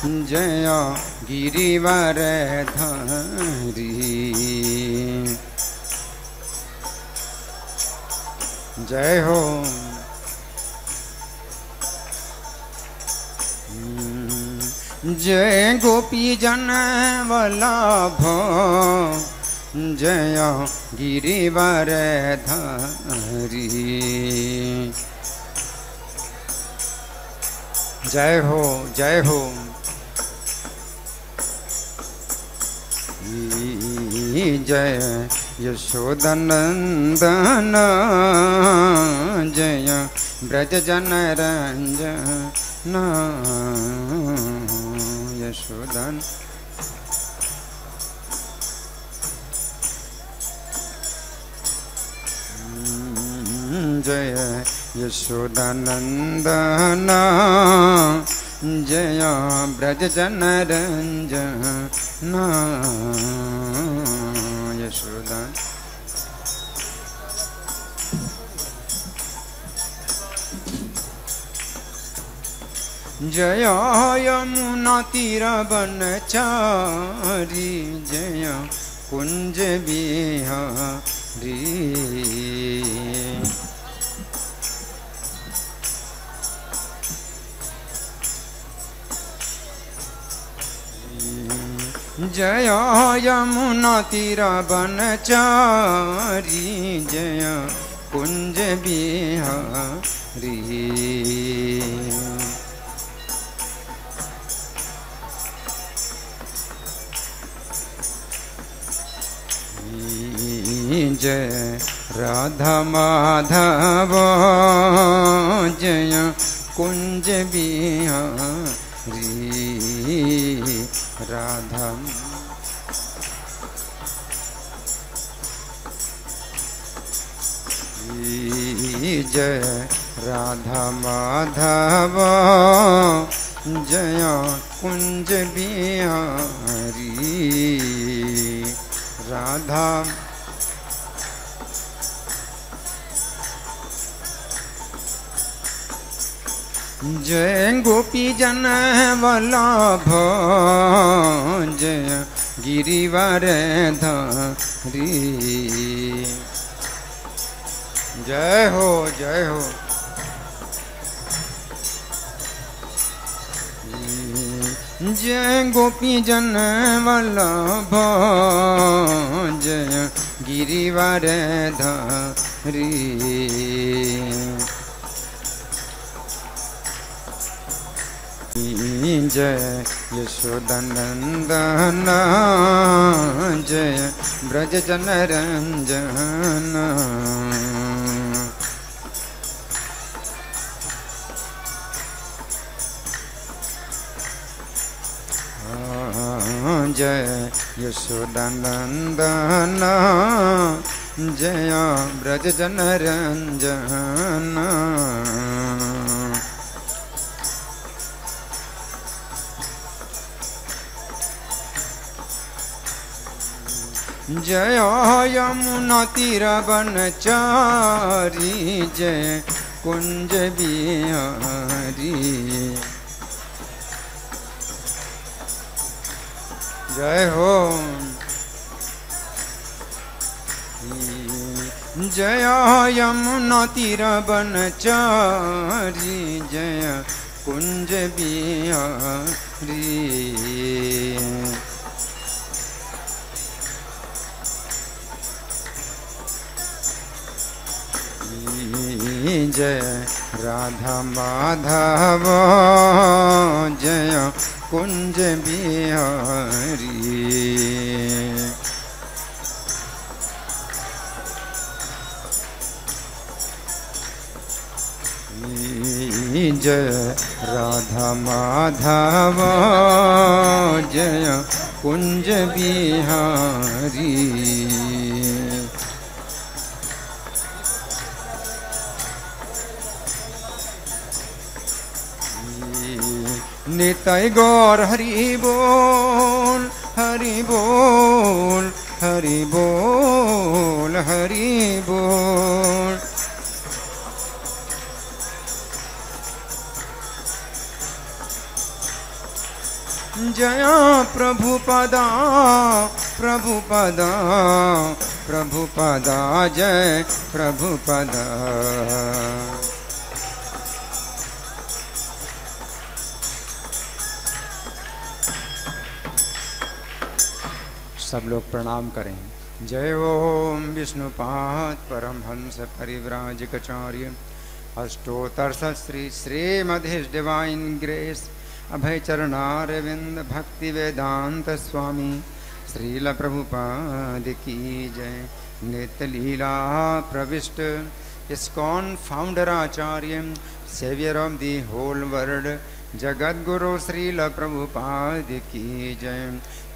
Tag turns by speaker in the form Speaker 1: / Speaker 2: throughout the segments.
Speaker 1: जय गिरिवर धारी। जय हो। जय गोपी जन वल्लभ जय गिरिवर धारी। जय हो जय हो। जय यशोदनंदन जय ब्रज जन रंजन यशोदन। जय यशोदानंदन जय ब्रज जन रंजन यशोदा। जय यमुना तीर बनचारी जय कुंज बिहारी। जय यमुना तीर बनचारी जय कुंज बिहारी। जय राधा माधव जय कुंज बिहारी। राधा जय राधा माधव जय कुंज बिहारी। राधा जय गोपी जन वल्लभ जय गिरिवर धारी। जय हो जय हो। जय गोपी जन वल्लभ जय गिरिवर धारी। जय यशोदानंदन जय ब्रज जन रंजन। जय यशोदानंदन जय ब्रज जन रंजन। जय यमुना तीर बनचारी जय कुंज बिहारी। जय हो। जय यमुना तीर बनचारी जय कुंज बिहारी। जय राधा माधव जय कुंज बिहारी। जय राधा माधव जय कुंज बिहारी। निताई गौर हरि बोल हरि बोल हरि बोल हरि बोल। जया प्रभुपदा प्रभुपदा प्रभुपदा जय प्रभुपदा। सब लोग प्रणाम करें। जय ओम Vishnupada Paramahamsa Parivrajakacharya Ashtottara Shri Shrimad his divine grace Abhay Charanaravinda Bhakti Vedanta स्वामी श्रील प्रभुपाद की जय। नित्य लीला प्रविष्ट ISKCON founder acharya saviour of the whole world Jagat Guru Srila Prabhupada की जय।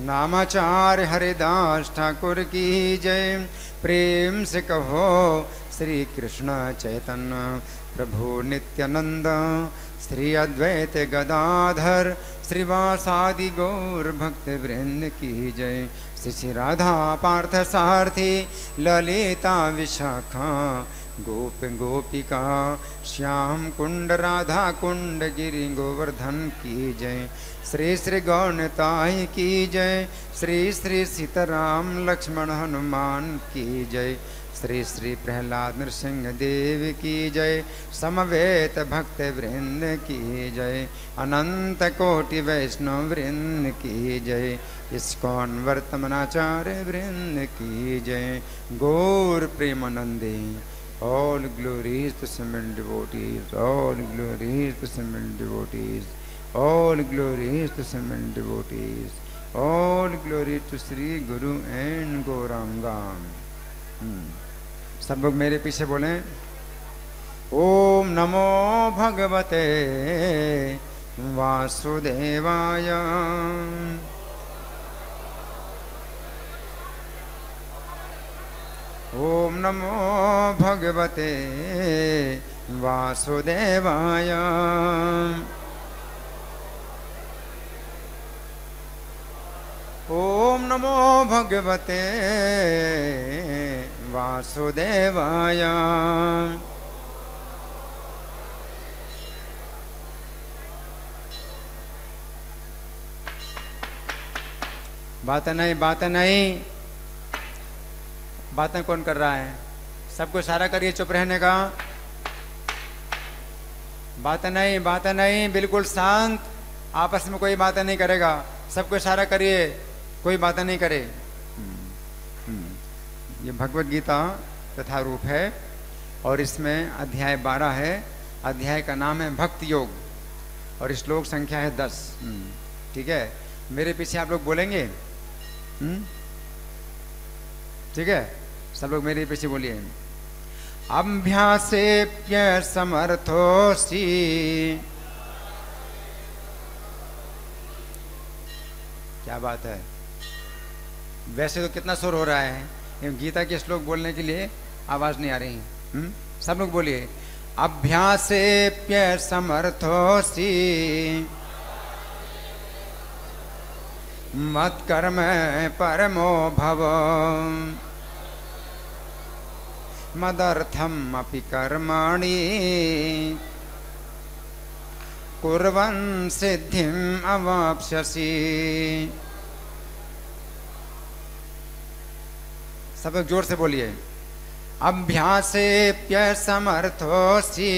Speaker 1: नामाचार्य हरिदास ठाकुर की जय। प्रेम से कहो श्री कृष्ण चैतन्य प्रभु नित्यानंद श्री अद्वैत गदाधर श्रीवासादि गौर भक्त वृंद की जय। श्री श्री राधा पार्थ सारथी ललिता विशाखा गोप गोपिका श्याम कुंड राधा कुंड गिरि गोवर्धन की जय। श्री श्री गौरताई की जय। श्री श्री सीताराम लक्ष्मण हनुमान की जय। श्री श्री प्रहलाद नृसिंह देव की जय। समवेत भक्त वृंद की जय। अनंत कोटि वैष्णव वृंद की जय। इस्कॉन वर्तमानाचार्य वृंद की जय। गौर प्रेमानंदे all glories to simple devotees, all glories to simple devotees, all glories to simple devotees, all glory to Sri Guru and Gauranga। सब लोग मेरे पीछे बोलें ओम नमो भगवते वासुदेवाय। ओम नमो भगवते वासुदेवाय। ओम नमो भगवते वासुदेवाय। बात नहीं बात नहीं, बातें कौन कर रहा है? सबको इशारा करिए चुप रहने का। बात नहीं, बिल्कुल शांत, आपस में कोई बातें नहीं करेगा। सबको इशारा करिए, कोई बातें नहीं करे। ये भगवत गीता तथा रूप है और इसमें अध्याय 12 है। अध्याय का नाम है भक्ति योग और श्लोक संख्या है 10। ठीक है, मेरे पीछे आप लोग बोलेंगे। ठीक है, सब लोग मेरे पीछे बोलिए। अभ्यासेप्य समर्थोऽसि। क्या बात है, वैसे तो कितना शोर हो रहा है, गीता के श्लोक बोलने के लिए आवाज नहीं आ रही। सब लोग बोलिए अभ्यासेप्य समर्थोऽसि मत्कर्म परमो भव मदर्थम अपि कर्माणि कुर्वन् सिद्धिम् अवाप्स्यसि। सब लोग जोर से बोलिए अभ्यासेप्य समर्थोऽसि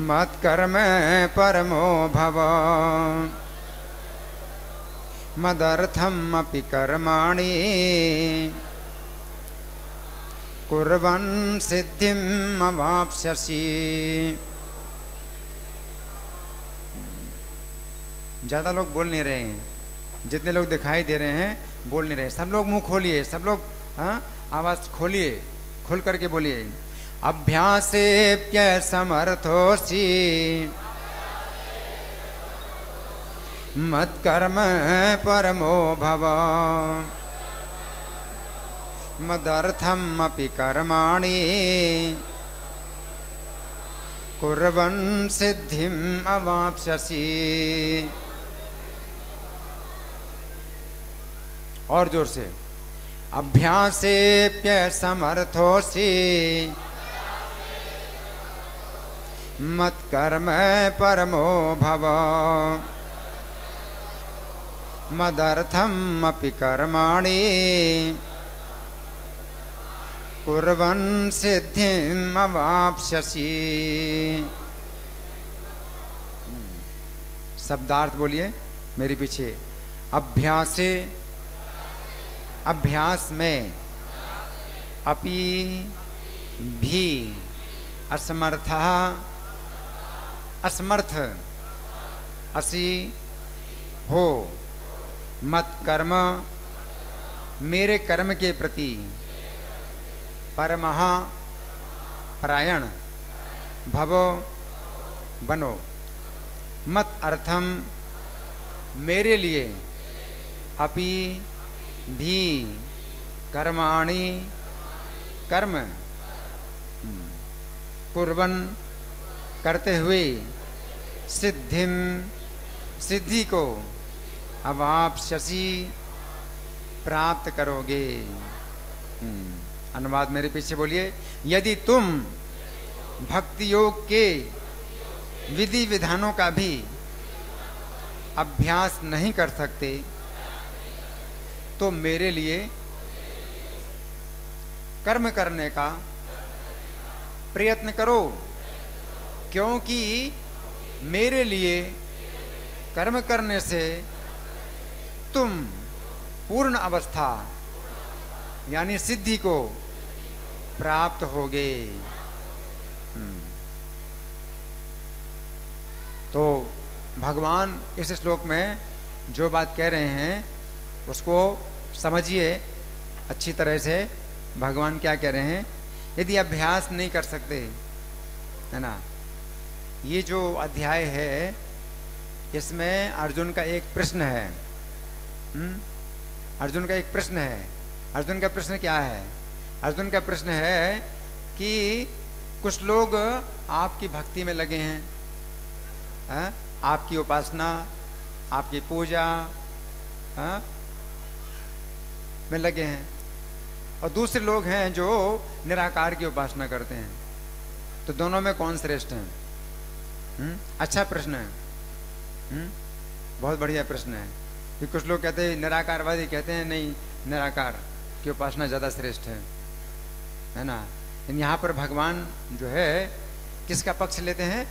Speaker 1: मत्कर्म परमो भव मदर्थम अपि कर्माणि कुर्वन् सिद्धिम् अवाप्स्यसि। ज्यादा लोग बोल नहीं रहे हैं, जितने लोग दिखाई दे रहे हैं बोल नहीं रहे। सब लोग मुंह खोलिए, सब लोग आवाज खोलिए, खोल करके बोलिए अभ्यासेप्य समर्थोऽसि मत्कर्म परमो भव मदर्थम अपि कर्माणि कुर्वन् सिद्धिम् अवाप्स्यसि। और जोर से अभ्यासेप्य समर्थोऽसि मत्कर्म परमो भव मदर्थम अपि कर्माणि कुर्वन् सिद्धिम् अवाप्स्यसि। शब्दार्थ बोलिए मेरे पीछे। अभ्यासे, अभ्यास में, अपि भी, असमर्थः, असमर्थ, असि हो, मत कर्म, मेरे कर्म के प्रति, परमः, परायण, भवो, बनो, मत अर्थम, मेरे लिए, अपि भी, कर्माणि, कर्म, कुर्वन्, करते हुए, सिद्धिम, सिद्धि को, अवाप्स्यसि, प्राप्त करोगे। अनुवाद मेरे पीछे बोलिए। यदि तुम भक्ति योग के विधि विधानों का भी अभ्यास नहीं कर सकते तो मेरे लिए कर्म करने का प्रयत्न करो, क्योंकि मेरे लिए कर्म करने से तुम पूर्ण अवस्था यानी सिद्धि को प्राप्त होगे। तो भगवान इस श्लोक में जो बात कह रहे हैं उसको समझिए अच्छी तरह से। भगवान क्या कह रहे हैं? यदि अभ्यास नहीं कर सकते, है ना, ये जो अध्याय है इसमें अर्जुन का एक प्रश्न है। अर्जुन का एक प्रश्न है। अर्जुन का प्रश्न क्या है? अर्जुन का प्रश्न है कि कुछ लोग आपकी भक्ति में लगे हैं, आपकी उपासना, आपकी पूजा में लगे हैं, और दूसरे लोग हैं जो निराकार की उपासना करते हैं। तो दोनों में कौन श्रेष्ठ है? अच्छा प्रश्न है, बहुत बढ़िया प्रश्न है। कि कुछ लोग कहते हैं, निराकारवादी कहते हैं नहीं, निराकार की उपासना ज्यादा श्रेष्ठ है ना। यहाँ पर भगवान जो है किसका पक्ष लेते हैं?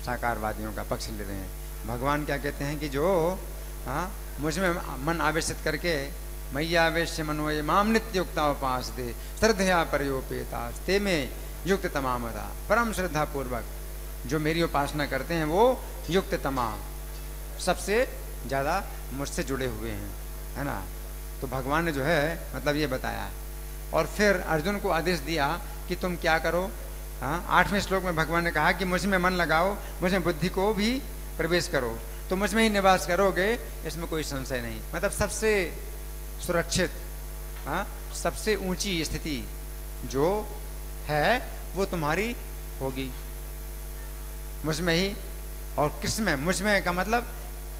Speaker 1: साकारवादियों का पक्ष लेते हैं। भगवान क्या कहते हैं कि जो मुझ में मन आवेशित करके मैया आवेश मनोय माम नित्य युक्ता उपासते श्रद्धया परयोपेता ते में युक्त तमामता, परम श्रद्धा पूर्वक जो मेरी उपासना करते हैं वो युक्त तमाम, सबसे ज्यादा मुझसे जुड़े हुए हैं, है ना। तो भगवान ने जो है मतलब ये बताया, और फिर अर्जुन को आदेश दिया कि तुम क्या करो। 8वें श्लोक में भगवान ने कहा कि मुझ में मन लगाओ, मुझ में बुद्धि को भी प्रवेश करो, तो मुझ में ही निवास करोगे, इसमें कोई संशय नहीं। मतलब सबसे सुरक्षित, सबसे ऊंची स्थिति जो है वो तुम्हारी होगी मुझ में ही। और किसमें? मुझ में का मतलब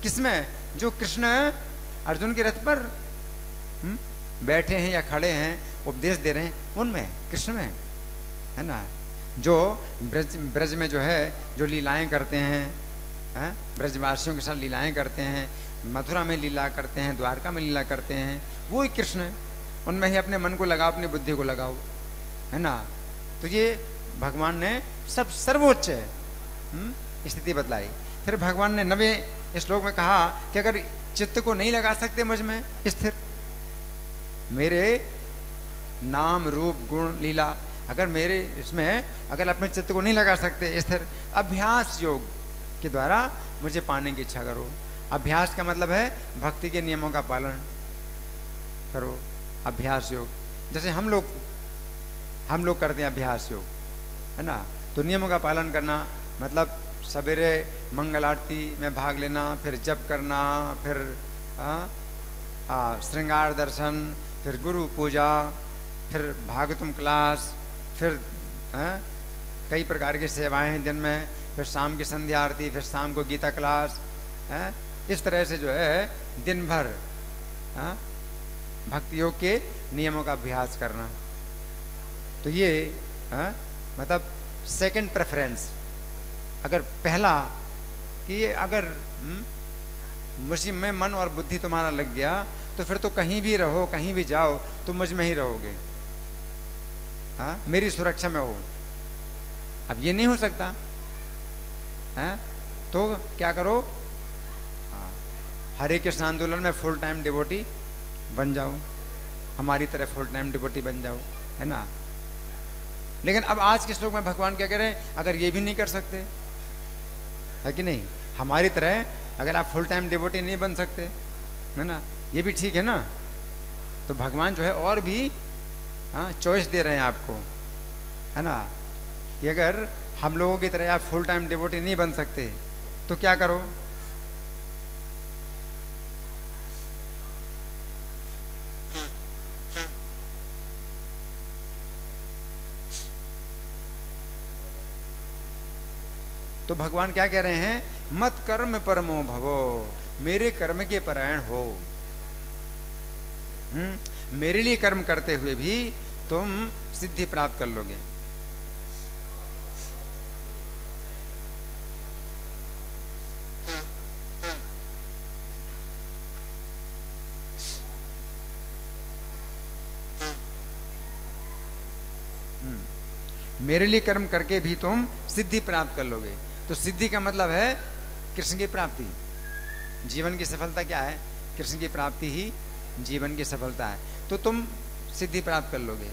Speaker 1: किसमें? जो कृष्ण अर्जुन के रथ पर बैठे हैं या खड़े हैं, उपदेश दे रहे हैं, उनमें, कृष्ण में, है ना। जो ब्रज में जो है जो लीलाएं करते हैं, ब्रजवासियों के साथ लीलाएं करते हैं, मथुरा में लीला करते हैं, द्वारका में लीला करते हैं, वो ही कृष्ण है। उनमें ही अपने मन को लगाओ, अपनी बुद्धि को लगाओ, है ना। तो ये भगवान ने सब सर्वोच्च स्थिति बतलाई। फिर भगवान ने 9वें श्लोक में कहा कि अगर चित्त को नहीं लगा सकते मुझ में स्थिर, मेरे नाम रूप गुण लीला, अगर मेरे इसमें अगर अपने चित्त को नहीं लगा सकते स्थिर, अभ्यास योग के द्वारा मुझे पाने की इच्छा करो। अभ्यास का मतलब है भक्ति के नियमों का पालन करो, अभ्यास योग। जैसे हम लोग करते हैं अभ्यास योग, है ना। तो नियमों का पालन करना मतलब सवेरे मंगल आरती में भाग लेना, फिर जप करना, फिर श्रृंगार दर्शन, फिर गुरु पूजा, फिर भागवतम क्लास, फिर कई प्रकार की सेवाएं दिन में, फिर शाम की संध्या आरती, फिर शाम को गीता क्लास, इस तरह से जो है दिन भर भक्ति योग के नियमों का अभ्यास करना। तो ये मतलब सेकंड प्रेफरेंस। अगर पहला कि अगर मुझ में मन और बुद्धि तुम्हारा लग गया तो फिर तो कहीं भी रहो, कहीं भी जाओ, तुम मुझ में ही रहोगे, हाँ, मेरी सुरक्षा में हो। अब ये नहीं हो सकता है, तो क्या करो, हरे कृष्ण आंदोलन में फुल टाइम डिवोटी बन जाओ, हमारी तरह फुल टाइम डिवोटी बन जाओ, है ना। लेकिन अब आज के श्लोक में भगवान क्या कह रहे हैं, अगर ये भी नहीं कर सकते, है कि नहीं, हमारी तरह अगर आप फुल टाइम डिवोटी नहीं बन सकते, है ना, ये भी ठीक है ना। तो भगवान जो है और भी चॉइस दे रहे हैं आपको, है ना, कि अगर हम लोगों की तरह आप फुल टाइम डिवोटी नहीं बन सकते तो क्या करो। तो भगवान क्या कह रहे हैं, मत कर्म परमो भवो, मेरे कर्म के परायण हो। मेरे लिए कर्म करते हुए भी तुम सिद्धि प्राप्त कर लोगे। मेरे लिए कर्म करके भी तुम सिद्धि प्राप्त कर लोगे। तो सिद्धि का मतलब है कृष्ण की प्राप्ति। जीवन की सफलता क्या है, कृष्ण की प्राप्ति ही जीवन की सफलता है। तो तुम सिद्धि प्राप्त कर लोगे।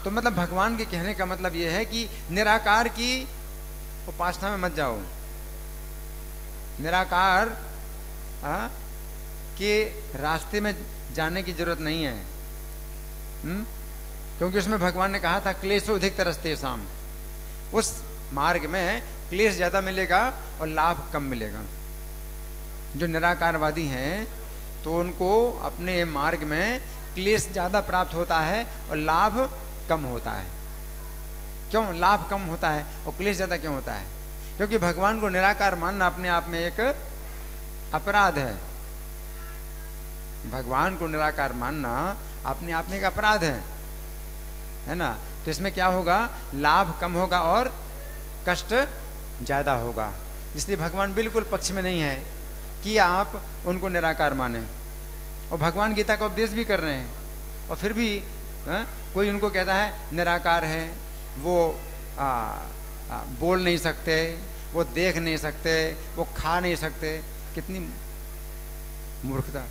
Speaker 1: तो मतलब भगवान के कहने का मतलब यह है कि निराकार की उपासना में मत जाओ, निराकार के रास्ते में जाने की जरूरत नहीं है। क्योंकि उसमें भगवान ने कहा था क्लेशो अधिक तरसते शाम, उस मार्ग में क्लेश ज्यादा मिलेगा और लाभ कम मिलेगा। जो निराकारवादी हैं तो उनको अपने मार्ग में क्लेश ज्यादा प्राप्त होता है और लाभ कम होता है। क्यों लाभ कम होता है और क्लेश ज्यादा क्यों होता है? क्योंकि भगवान को निराकार मानना अपने आप में एक अपराध है। भगवान को निराकार मानना अपने आप में एक अपराध है ना। तो इसमें क्या होगा, लाभ कम होगा और कष्ट ज्यादा होगा। इसलिए भगवान बिल्कुल पक्ष में नहीं है कि आप उनको निराकार माने। और भगवान गीता का उपदेश भी कर रहे हैं और फिर भी कोई उनको कहता है निराकार है, वो बोल नहीं सकते, वो देख नहीं सकते, वो खा नहीं सकते। कितनी मूर्खता।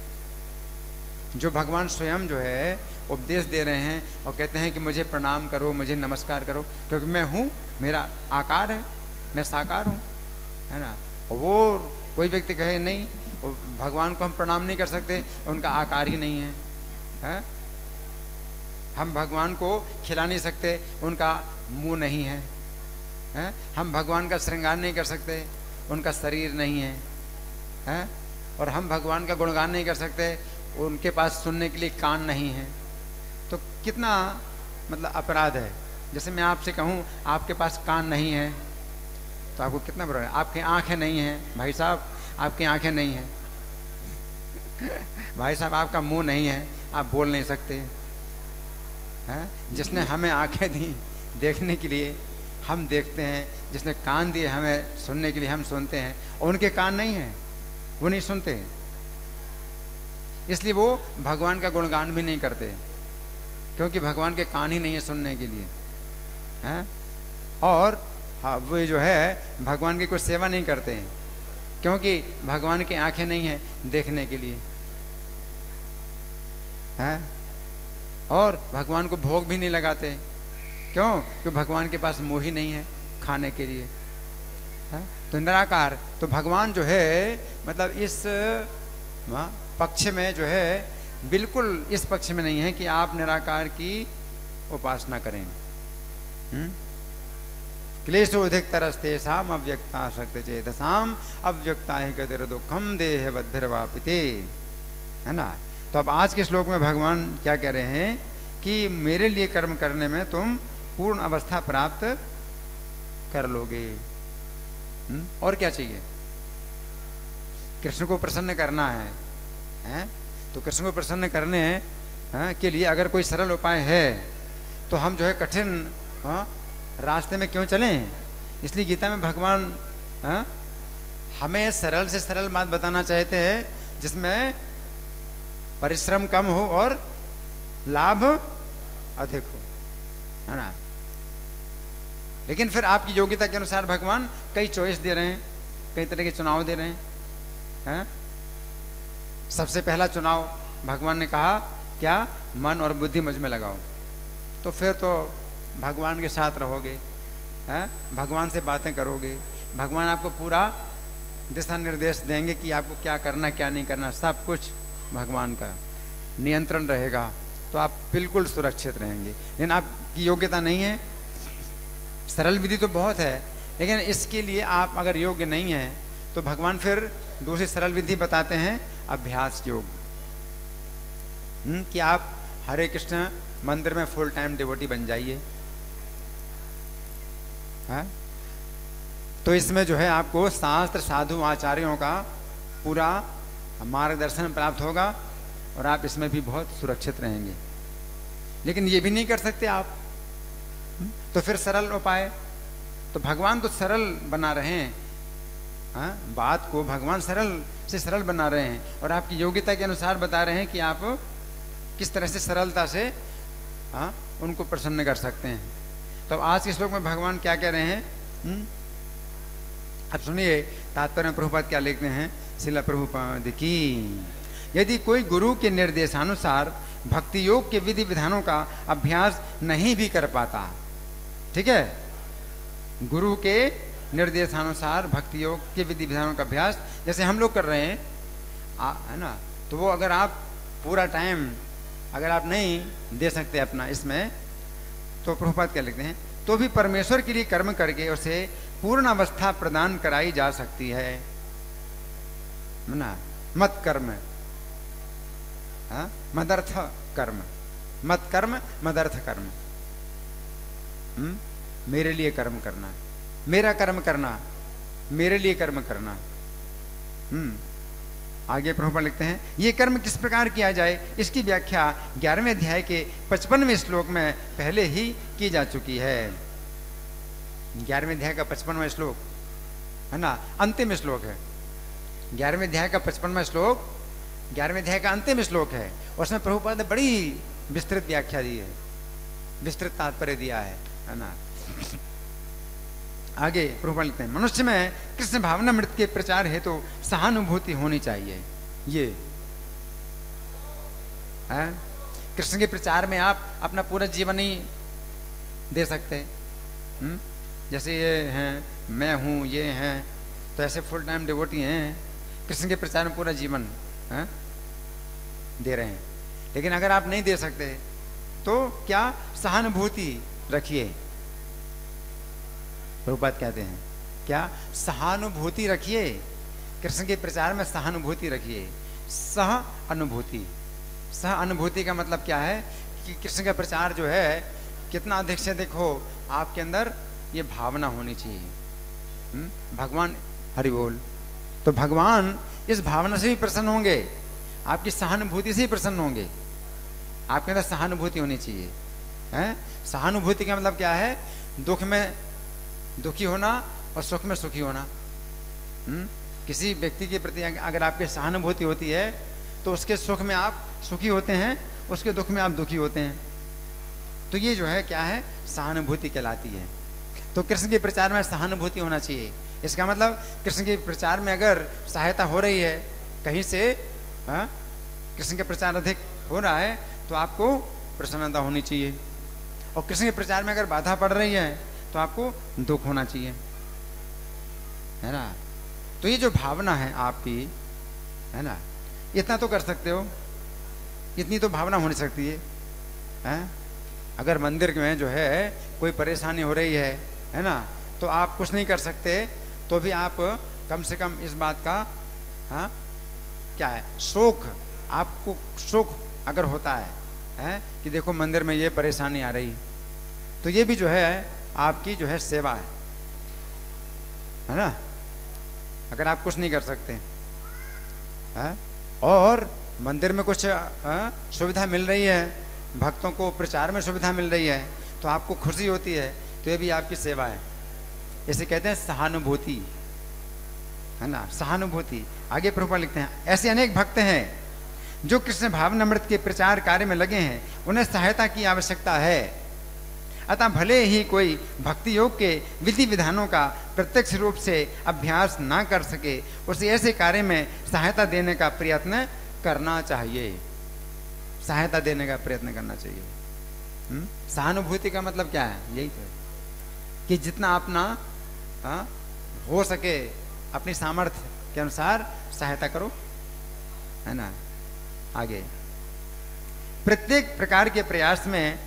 Speaker 1: जो भगवान स्वयं जो है उपदेश दे रहे हैं और कहते हैं कि मुझे प्रणाम करो, मुझे नमस्कार करो, क्योंकि मैं हूं, मेरा आकार है, मैं साकार हूं, है ना। वो कोई व्यक्ति कहे नहीं भगवान को हम प्रणाम नहीं कर सकते, उनका आकार ही नहीं है, हम भगवान को खिला नहीं सकते, उनका मुंह नहीं है, हम भगवान का श्रृंगार नहीं कर सकते, उनका शरीर नहीं है, और हम भगवान का गुणगान नहीं कर सकते, उनके पास सुनने के लिए कान नहीं है। तो कितना मतलब अपराध है। जैसे मैं आपसे कहूँ आपके पास कान नहीं है तो आपको कितना बुरा है। आपकी आंखें नहीं हैं, भाई साहब आपकी आंखें नहीं हैं, भाई साहब आपका मुंह नहीं है, आप बोल नहीं सकते हैं। जिसने हमें आंखें दी देखने के लिए हम देखते हैं, जिसने कान दिए हमें सुनने के लिए हम सुनते हैं, और उनके कान नहीं हैं, वो नहीं सुनते, इसलिए वो भगवान का गुणगान भी नहीं करते, क्योंकि भगवान के कान ही नहीं है सुनने के लिए, हैं। और हाँ, वो जो है भगवान की कोई सेवा नहीं करते हैं, क्योंकि भगवान की आंखें नहीं है देखने के लिए, हैं। और भगवान को भोग भी नहीं लगाते, क्यों? क्योंकि भगवान के पास मुंह ही नहीं है खाने के लिए, है? तो निराकार, तो भगवान जो है मतलब इस पक्ष में जो है बिल्कुल इस पक्ष में नहीं है कि आप निराकार की उपासना करें। क्लेशो अधिक तरस्ते साम अव्यक्ता शक्ति चेतसाम अव्यक्ता ही गतिर दुखम देह बद्धिर्वापिते, है ना। तो अब आज के श्लोक में भगवान क्या कह रहे हैं कि मेरे लिए कर्म करने में तुम पूर्ण अवस्था प्राप्त कर लोगे। और क्या चाहिए? कृष्ण को प्रसन्न करना है? तो कृष्ण को प्रसन्न करने के लिए अगर कोई सरल उपाय है तो हम जो है कठिन रास्ते में क्यों चलें? इसलिए गीता में भगवान हमें सरल से सरल बात बताना चाहते हैं जिसमें परिश्रम कम हो और लाभ अधिक हो, है ना। लेकिन फिर आपकी योग्यता के अनुसार भगवान कई चॉइस दे रहे हैं, कई तरह के चुनाव दे रहे हैं। सबसे पहला चुनाव भगवान ने कहा क्या? मन और बुद्धि मुझ में लगाओ। तो फिर तो भगवान के साथ रहोगे, भगवान से बातें करोगे, भगवान आपको पूरा दिशा निर्देश देंगे कि आपको क्या करना क्या नहीं करना, सब कुछ भगवान का नियंत्रण रहेगा, तो आप बिल्कुल सुरक्षित रहेंगे। लेकिन आपकी योग्यता नहीं है, सरल विधि तो बहुत है, लेकिन इसके लिए आप अगर योग्य नहीं हैं तो भगवान फिर दूसरी सरल विधि बताते हैं, अभ्यास योग, कि आप हरे कृष्ण मंदिर में फुल टाइम डिवोटी बन जाइए। तो इसमें जो है आपको शास्त्र साधु आचार्यों का पूरा मार्गदर्शन प्राप्त होगा और आप इसमें भी बहुत सुरक्षित रहेंगे। लेकिन ये भी नहीं कर सकते आप, तो फिर सरल उपाय, तो भगवान तो सरल बना रहे हैं, बात को भगवान सरल से सरल बना रहे हैं और आपकी योग्यता के अनुसार बता रहे हैं कि आप किस तरह से सरलता से उनको प्रसन्न कर सकते हैं। तो आज के श्लोक में भगवान क्या कह रहे हैं? अब सुनिए तात्पर्य में प्रभुपाद क्या लिखते हैं, श्रील प्रभुपाद की। यदि कोई गुरु के निर्देशानुसार भक्ति योग के विधि विधानों का अभ्यास नहीं भी कर पाता, ठीक है, गुरु के निर्देशानुसार भक्ति योग के विधि विधानों का अभ्यास जैसे हम लोग कर रहे हैं, है ना, तो वो अगर आप पूरा टाइम अगर आप नहीं दे सकते अपना इसमें, तो प्रभुपाद क्या लिखते हैं, तो भी परमेश्वर के लिए कर्म करके उसे पूर्ण अवस्था प्रदान कराई जा सकती है ना। मत कर्म, मदर्थ कर्म, मत कर्म मदर्थ कर्म, मेरे लिए कर्म करना, मेरा कर्म करना, मेरे लिए कर्म करना। आगे प्रभुपाद लिखते हैं, ये कर्म किस प्रकार किया जाए इसकी व्याख्या 11वें अध्याय के 55वें श्लोक में पहले ही की जा चुकी है। 11वें अध्याय का 55वां श्लोक है ना, अंतिम श्लोक है। 11वें अध्याय का 55वां श्लोक 11वें अध्याय का अंतिम श्लोक है, और उसमें प्रभुपाद ने बड़ी विस्तृत व्याख्या दी है, विस्तृत तात्पर्य दिया है ना। आगे प्रभुपाद लिखते हैं, मनुष्य में कृष्ण भावना मृत के प्रचार हेतु तो सहानुभूति होनी चाहिए। ये है कृष्ण के प्रचार में आप अपना पूरा जीवन ही दे सकते, जैसे ये हैं, मैं हूँ, ये हैं, तो ऐसे फुल टाइम डिवोटी हैं, कृष्ण के प्रचार में पूरा जीवन दे रहे हैं। लेकिन अगर आप नहीं दे सकते तो क्या सहानुभूति रखिए, प्रभुपाद कहते हैं क्या, सहानुभूति रखिए, कृष्ण के प्रचार में सहानुभूति रखिए। सह अनुभूति, सह अनुभूति का मतलब क्या है कि कृष्ण का प्रचार जो है कितना अधिक से अधिक हो, आपके अंदर ये भावना होनी चाहिए। भगवान हरि बोल, तो भगवान इस भावना से भी प्रसन्न होंगे, आपकी सहानुभूति से ही प्रसन्न होंगे, आपके अंदर सहानुभूति होनी चाहिए। सहानुभूति का मतलब क्या है, दुख में दुखी होना और सुख में सुखी होना। किसी व्यक्ति के प्रति अगर आपकी सहानुभूति होती है तो उसके सुख में आप सुखी होते हैं, उसके दुख में आप दुखी होते हैं, तो ये जो है क्या है, सहानुभूति कहलाती है। तो कृष्ण के प्रचार में सहानुभूति होना चाहिए। इसका मतलब कृष्ण के प्रचार में अगर सहायता हो रही है कहीं से, कृष्ण के प्रचार अधिक हो रहा है तो आपको प्रसन्नता होनी चाहिए, और कृष्ण के प्रचार में अगर बाधा पड़ रही है तो आपको दुख होना चाहिए, है ना। तो ये जो भावना है आपकी, है ना, इतना तो कर सकते हो, इतनी तो भावना होनी सकती है। अगर मंदिर में जो है कोई परेशानी हो रही है ना, तो आप कुछ नहीं कर सकते, तो भी आप कम से कम इस बात का क्या है, शोक, आपको शोक अगर होता है कि देखो मंदिर में ये परेशानी आ रही, तो ये भी जो है आपकी जो है सेवा है ना। अगर आप कुछ नहीं कर सकते और मंदिर में कुछ सुविधा मिल रही है, भक्तों को प्रचार में सुविधा मिल रही है, तो आपको खुशी होती है तो ये भी आपकी सेवा है। इसे कहते हैं सहानुभूति, है ना, सहानुभूति। आगे प्रभुपाद लिखते हैं, ऐसे अनेक भक्त हैं जो कृष्ण भावनामृत के प्रचार कार्य में लगे हैं, उन्हें सहायता की आवश्यकता है। अतः भले ही कोई भक्ति योग के विधि विधानों का प्रत्यक्ष रूप से अभ्यास ना कर सके, उसे ऐसे कार्य में सहायता देने का प्रयत्न करना चाहिए। सहायता देने का प्रयत्न करना चाहिए। सहानुभूति का मतलब क्या है? यही तो, कि जितना अपना हो सके अपनी सामर्थ्य के अनुसार सहायता करो, है ना। आगे, प्रत्येक प्रकार के प्रयास में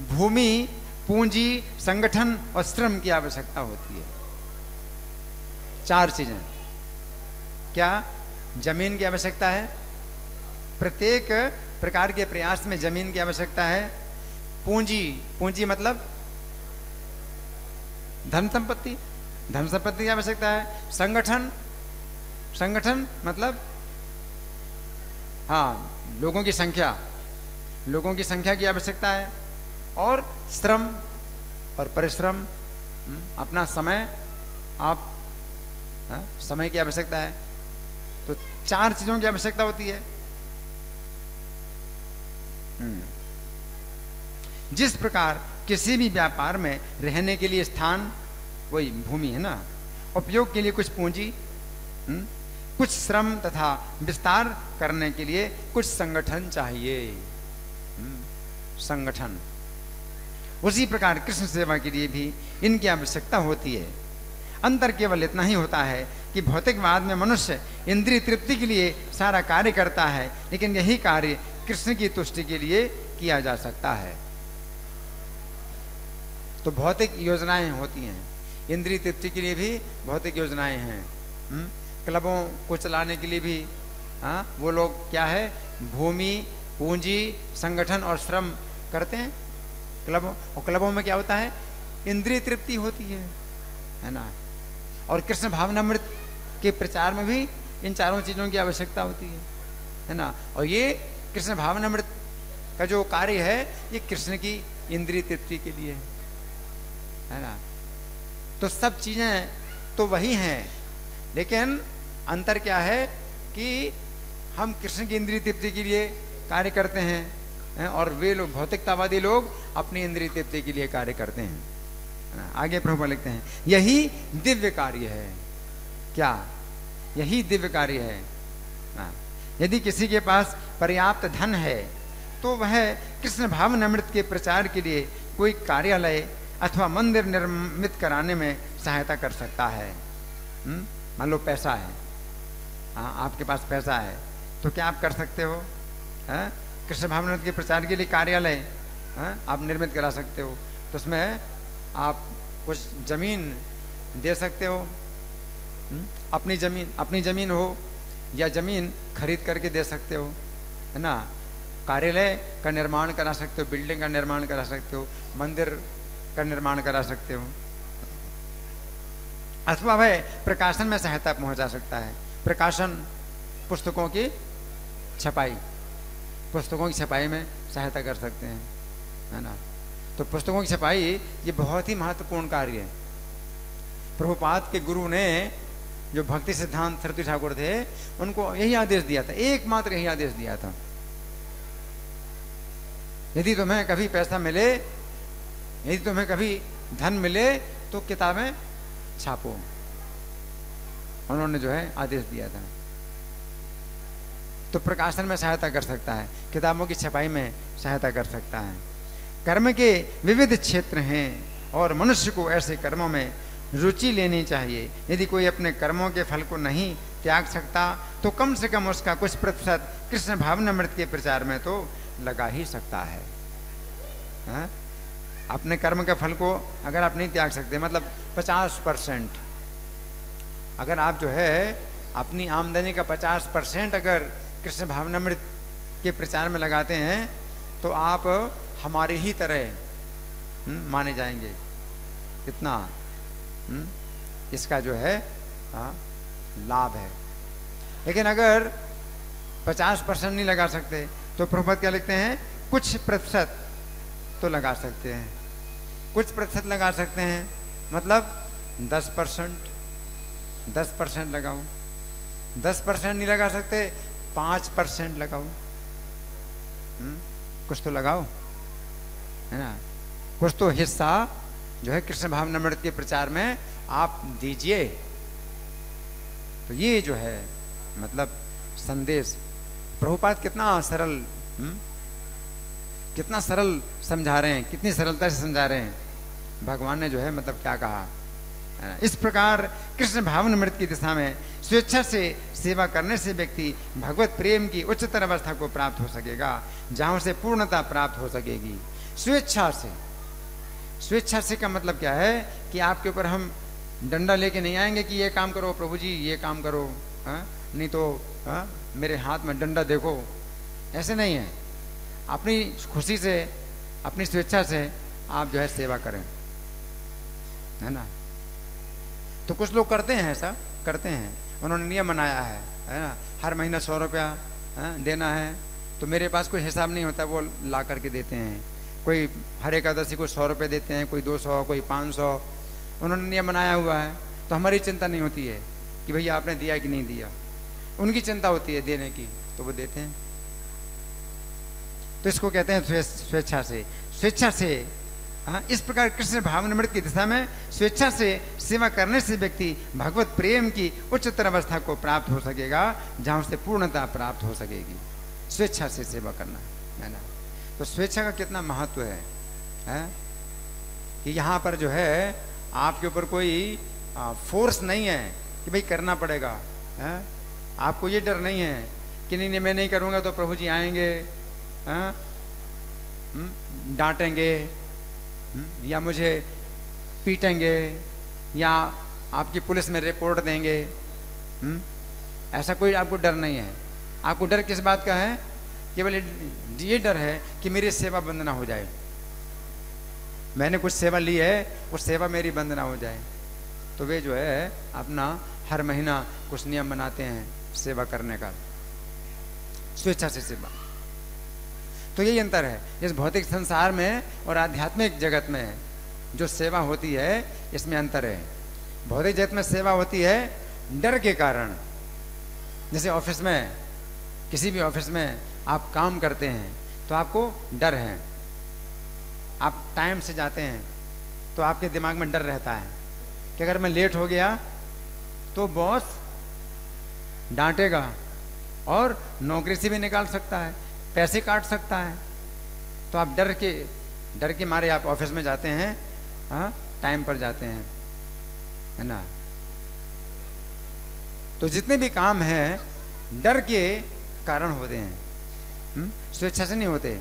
Speaker 1: भूमि, पूंजी, संगठन और श्रम की आवश्यकता होती है। 4 चीजें। क्या? जमीन की आवश्यकता है, प्रत्येक प्रकार के प्रयास में जमीन की आवश्यकता है। पूंजी, पूंजी मतलब धन संपत्ति, धन संपत्ति की आवश्यकता है। संगठन, संगठन मतलब हाँ, लोगों की संख्या, लोगों की संख्या की आवश्यकता है। और श्रम और परिश्रम, अपना समय, आप समय की आवश्यकता है। तो 4 चीजों की आवश्यकता होती है। जिस प्रकार किसी भी व्यापार में रहने के लिए स्थान, वही भूमि है ना, उपयोग के लिए कुछ पूंजी, कुछ श्रम तथा विस्तार करने के लिए कुछ संगठन चाहिए। संगठन। उसी प्रकार कृष्ण सेवा के लिए भी इनकी आवश्यकता होती है। अंतर केवल इतना ही होता है कि भौतिकवाद में मनुष्य इंद्रिय तृप्ति के लिए सारा कार्य करता है, लेकिन यही कार्य कृष्ण की तुष्टि के लिए किया जा सकता है। तो भौतिक योजनाएं होती हैं, इंद्रिय तृप्ति के लिए भी भौतिक योजनाएं हैं। क्लबों को चलाने के लिए भी वो लोग क्या है, भूमि, पूंजी, संगठन और श्रम करते हैं क्लबों। और क्लबों में क्या होता है, इंद्रिय तृप्ति होती है ना। और कृष्ण भावनामृत के प्रचार में भी इन 4 चीजों की आवश्यकता होती है ना। और ये कृष्ण भावनामृत का जो कार्य है, ये कृष्ण की इंद्रिय तृप्ति के लिए है ना। तो सब चीजें तो वही हैं, लेकिन अंतर क्या है कि हम कृष्ण की इंद्रिय तृप्ति के लिए कार्य करते हैं और वे लोग, भौतिकतावादी लोग, अपनी इंद्रिय तृप्ति के लिए कार्य करते हैं। आगे प्रभुपाद लिखते हैं, यही दिव्य कार्य है। क्या? यही दिव्य कार्य है। यदि किसी के पास पर्याप्त धन है तो वह कृष्ण भावनामृत के प्रचार के लिए कोई कार्यालय अथवा मंदिर निर्मित कराने में सहायता कर सकता है। मान लो पैसा है, आपके पास पैसा है, तो क्या आप कर सकते हो? कृष्ण भावनामृत के प्रचार के लिए कार्यालय आप निर्मित करा सकते हो। तो उसमें आप कुछ जमीन दे सकते हो, अपनी जमीन हो या जमीन खरीद करके दे सकते हो, है ना। कार्यालय का निर्माण करा सकते हो, बिल्डिंग का निर्माण करा सकते हो, मंदिर का निर्माण करा सकते हो। अथवा वह प्रकाशन में सहायता पहुंचा सकता है। प्रकाशन, पुस्तकों की छपाई, पुस्तकों की छपाई में सहायता कर सकते हैं, है ना। तो पुस्तकों की छपाई ये बहुत ही महत्वपूर्ण कार्य है। प्रभुपाद के गुरु ने, जो भक्ति सिद्धांत सरस्वती ठाकुर थे, उनको यही आदेश दिया था, एकमात्र यही आदेश दिया था, यदि तुम्हें कभी पैसा मिले, यदि तुम्हें कभी धन मिले तो किताबें छापो। उन्होंने जो है आदेश दिया था। तो प्रकाशन में सहायता कर सकता है, किताबों की छपाई में सहायता कर सकता है। कर्म के विविध क्षेत्र हैं और मनुष्य को ऐसे कर्मों में रुचि लेनी चाहिए। यदि कोई अपने कर्मों के फल को नहीं त्याग सकता तो कम से कम उसका कुछ प्रतिशत कृष्ण भावनामृत के प्रचार में तो लगा ही सकता है। अपने कर्म के फल को अगर आप नहीं त्याग सकते, मतलब 50%, अगर आप जो है अपनी आमदनी का 50% अगर कृष्ण भावनामृत के प्रचार में लगाते हैं तो आप हमारे ही तरह माने जाएंगे। कितना इसका जो है लाभ है। लेकिन अगर 50% नहीं लगा सकते तो प्रभुपाद क्या लिखते हैं, कुछ प्रतिशत तो लगा सकते हैं। कुछ प्रतिशत लगा सकते हैं, मतलब 10%, 10% लगाओ। 10% नहीं लगा सकते, 5% लगाओ। कुछ तो लगाओ, है ना, कुछ तो हिस्सा जो है कृष्ण भावनामृत के प्रचार में आप दीजिए। तो ये जो है मतलब संदेश प्रभुपाद कितना सरल, कितना सरल समझा रहे हैं, कितनी सरलता से समझा रहे हैं। भगवान ने जो है मतलब क्या कहा, इस प्रकार कृष्ण भावनामृत की दिशा में स्वेच्छा से सेवा करने से व्यक्ति भगवत प्रेम की उच्चतर अवस्था को प्राप्त हो सकेगा, जहां उसे पूर्णता प्राप्त हो सकेगी। स्वेच्छा से, स्वेच्छा से का मतलब क्या है कि आपके ऊपर हम डंडा लेके नहीं आएंगे कि ये काम करो प्रभु जी, ये काम करो, नहीं तो मेरे हाथ में डंडा देखो, ऐसे नहीं है। अपनी खुशी से, अपनी स्वेच्छा से आप जो है सेवा करें, है ना। तो कुछ लोग करते हैं, ऐसा करते हैं, उन्होंने नियम बनाया है ना, हर महीना 100 रुपया देना है, तो मेरे पास कोई हिसाब नहीं होता, वो ला करके देते हैं। कोई हर एकादशी को 100 रुपये देते हैं, कोई 200, कोई 500, उन्होंने नियम बनाया हुआ है। तो हमारी चिंता नहीं होती है कि भैया आपने दिया कि नहीं दिया, उनकी चिंता होती है देने की, तो वो देते हैं। तो इसको कहते हैं स्वेच्छा से। स्वेच्छा से इस प्रकार कृष्ण भावनामृत की दिशा में स्वेच्छा से सेवा करने से व्यक्ति भगवत प्रेम की उच्चतर अवस्था को प्राप्त हो सकेगा, जहां उसे पूर्णता प्राप्त हो सकेगी। स्वेच्छा से सेवा करना, है ना। तो स्वेच्छा का कितना महत्व है कि यहाँ पर जो है आपके ऊपर कोई फोर्स नहीं है कि भाई करना पड़ेगा, है? आपको ये डर नहीं है कि नहीं मैं नहीं करूँगा तो प्रभु जी आएंगे, डांटेंगे, या मुझे पीटेंगे, या आपकी पुलिस में रिपोर्ट देंगे। ऐसा कोई आपको डर नहीं है। आपको डर किस बात का है? केवल ये डर है कि मेरी सेवा बंद ना हो जाए, मैंने कुछ सेवा ली है, उस सेवा मेरी बंद ना हो जाए। तो वे जो है अपना हर महीना कुछ नियम बनाते हैं सेवा करने का, स्वेच्छा से सेवा। तो यही अंतर है इस भौतिक संसार में और आध्यात्मिक जगत में। जो सेवा होती है इसमें अंतर है। भौतिक जगत में सेवा होती है डर के कारण। जैसे ऑफिस में, किसी भी ऑफिस में आप काम करते हैं तो आपको डर है, आप टाइम से जाते हैं तो आपके दिमाग में डर रहता है कि अगर मैं लेट हो गया तो बॉस डांटेगा और नौकरी से भी निकाल सकता है, पैसे काट सकता है। तो आप डर के मारे आप ऑफिस में जाते हैं, टाइम पर जाते हैं, है ना। तो जितने भी काम हैं डर के कारण होते हैं, स्वेच्छा से नहीं होते।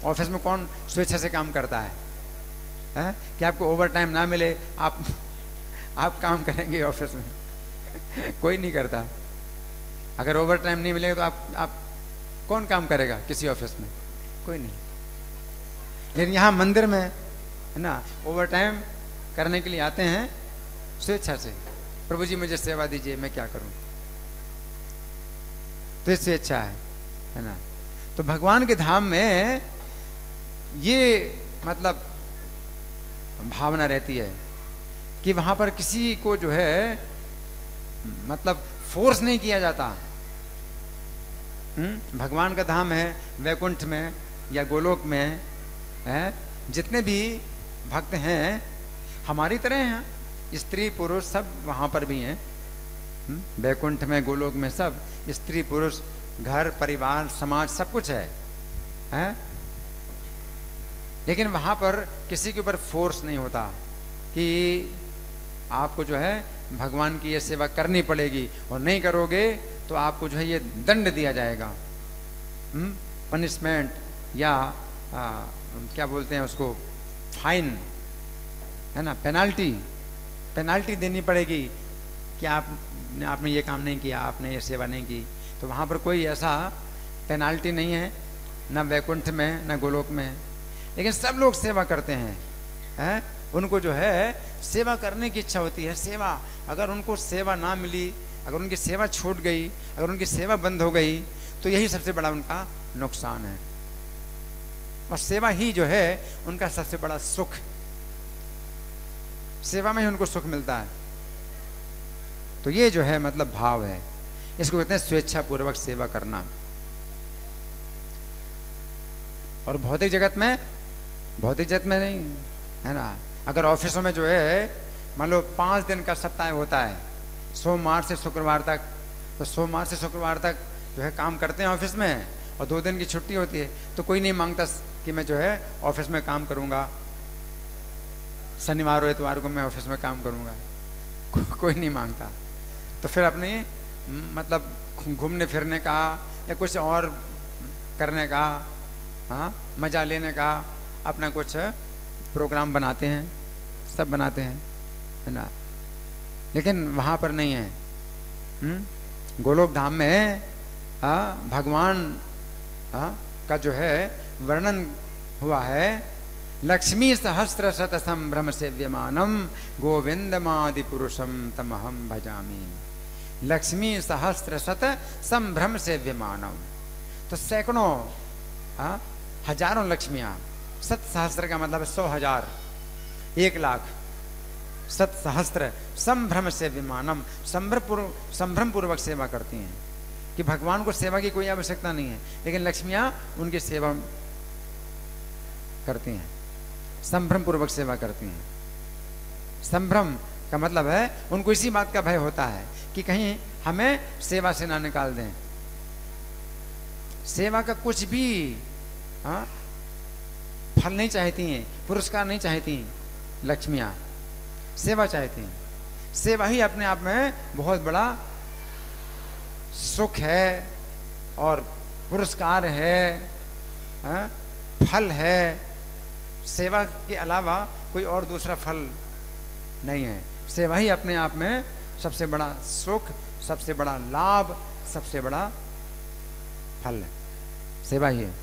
Speaker 1: ऑफिस में कौन स्वेच्छा से काम करता है? कि आपको ओवर टाइम ना मिले आप काम करेंगे ऑफिस में? कोई नहीं करता। अगर ओवर टाइम नहीं मिलेगा तो आप कौन काम करेगा किसी ऑफिस में? कोई नहीं। लेकिन यहाँ मंदिर में, है ना, ओवर टाइम करने के लिए आते हैं स्वेच्छा से। प्रभु जी मुझे सेवा दीजिए, मैं क्या करूं? तो स्वेच्छा है ना। तो भगवान के धाम में ये मतलब भावना रहती है कि वहां पर किसी को जो है मतलब फोर्स नहीं किया जाता। भगवान का धाम है वैकुंठ में या गोलोक में, है, जितने भी भक्त हैं हमारी तरह हैं, स्त्री पुरुष सब वहां पर भी हैं। वैकुंठ में, गोलोक में सब स्त्री पुरुष, घर परिवार समाज सब कुछ है? लेकिन वहां पर किसी के ऊपर फोर्स नहीं होता कि आपको जो है भगवान की ये सेवा करनी पड़ेगी और नहीं करोगे तो आपको जो है ये दंड दिया जाएगा, पनिशमेंट, या क्या बोलते हैं उसको, फाइन, है ना, पेनाल्टी देनी पड़ेगी कि आपने ये काम नहीं किया, आपने ये सेवा नहीं की। तो वहाँ पर कोई ऐसा पेनाल्टी नहीं है, ना वैकुंठ में ना गोलोक में। लेकिन सब लोग सेवा करते हैं, उनको जो है सेवा करने की इच्छा होती है। सेवा, अगर उनको सेवा ना मिली, अगर उनकी सेवा छूट गई, अगर उनकी सेवा बंद हो गई तो यही सबसे बड़ा उनका नुकसान है। और सेवा ही जो है उनका सबसे बड़ा सुख, सेवा में ही उनको सुख मिलता है। तो ये जो है मतलब भाव है, इसको कहते हैं स्वेच्छा पूर्वक सेवा करना। और भौतिक जगत में नहीं है ना, अगर ऑफिसों में जो है मान लो 5 दिन का सप्ताह होता है, सोमवार से शुक्रवार तक, तो सोमवार से शुक्रवार तक जो है काम करते हैं ऑफिस में, और 2 दिन की छुट्टी होती है, तो कोई नहीं मांगता कि मैं जो है ऑफिस में काम करूंगा, शनिवार और इतवार को मैं ऑफिस में काम करूंगा, कोई नहीं मांगता। तो फिर अपनी मतलब घूमने फिरने का या कुछ और करने का, हाँ, मजा लेने का अपना कुछ प्रोग्राम बनाते हैं, सब बनाते हैं, है ना। लेकिन वहाँ पर नहीं है। गोलोक धाम में भगवान का जो है वर्णन हुआ है, लक्ष्मी सहस्र शत संभ्रम सेव्यमानम गोविंदमादि पुरुषम तमहम भजामि। लक्ष्मी सहस्र शत संभ्रम सेव्यमानम, तो सैकड़ों हजारों लक्ष्मियां, सत सहस्त्र का मतलब 100,000, 1,00,000, सत सहस्त्र संभ्रम सेव्यमानम, संभ्रम पूर्वक सेवा करती हैं कि भगवान को सेवा की कोई आवश्यकता नहीं है, लेकिन लक्ष्मियां उनकी सेवा करती हैं, संभ्रम पूर्वक सेवा करती हैं। संभ्रम का मतलब है उनको इसी बात का भय होता है कि कहीं हमें सेवा से ना निकाल दें। सेवा का कुछ भी फल नहीं चाहती हैं, पुरस्कार नहीं चाहती लक्ष्मियां, सेवा चाहती हैं। सेवा ही अपने आप में बहुत बड़ा सुख है और पुरस्कार है, फल है। सेवा के अलावा कोई और दूसरा फल नहीं है। सेवा ही अपने आप में सबसे बड़ा सुख, सबसे बड़ा लाभ, सबसे बड़ा फल है, सेवा ही है।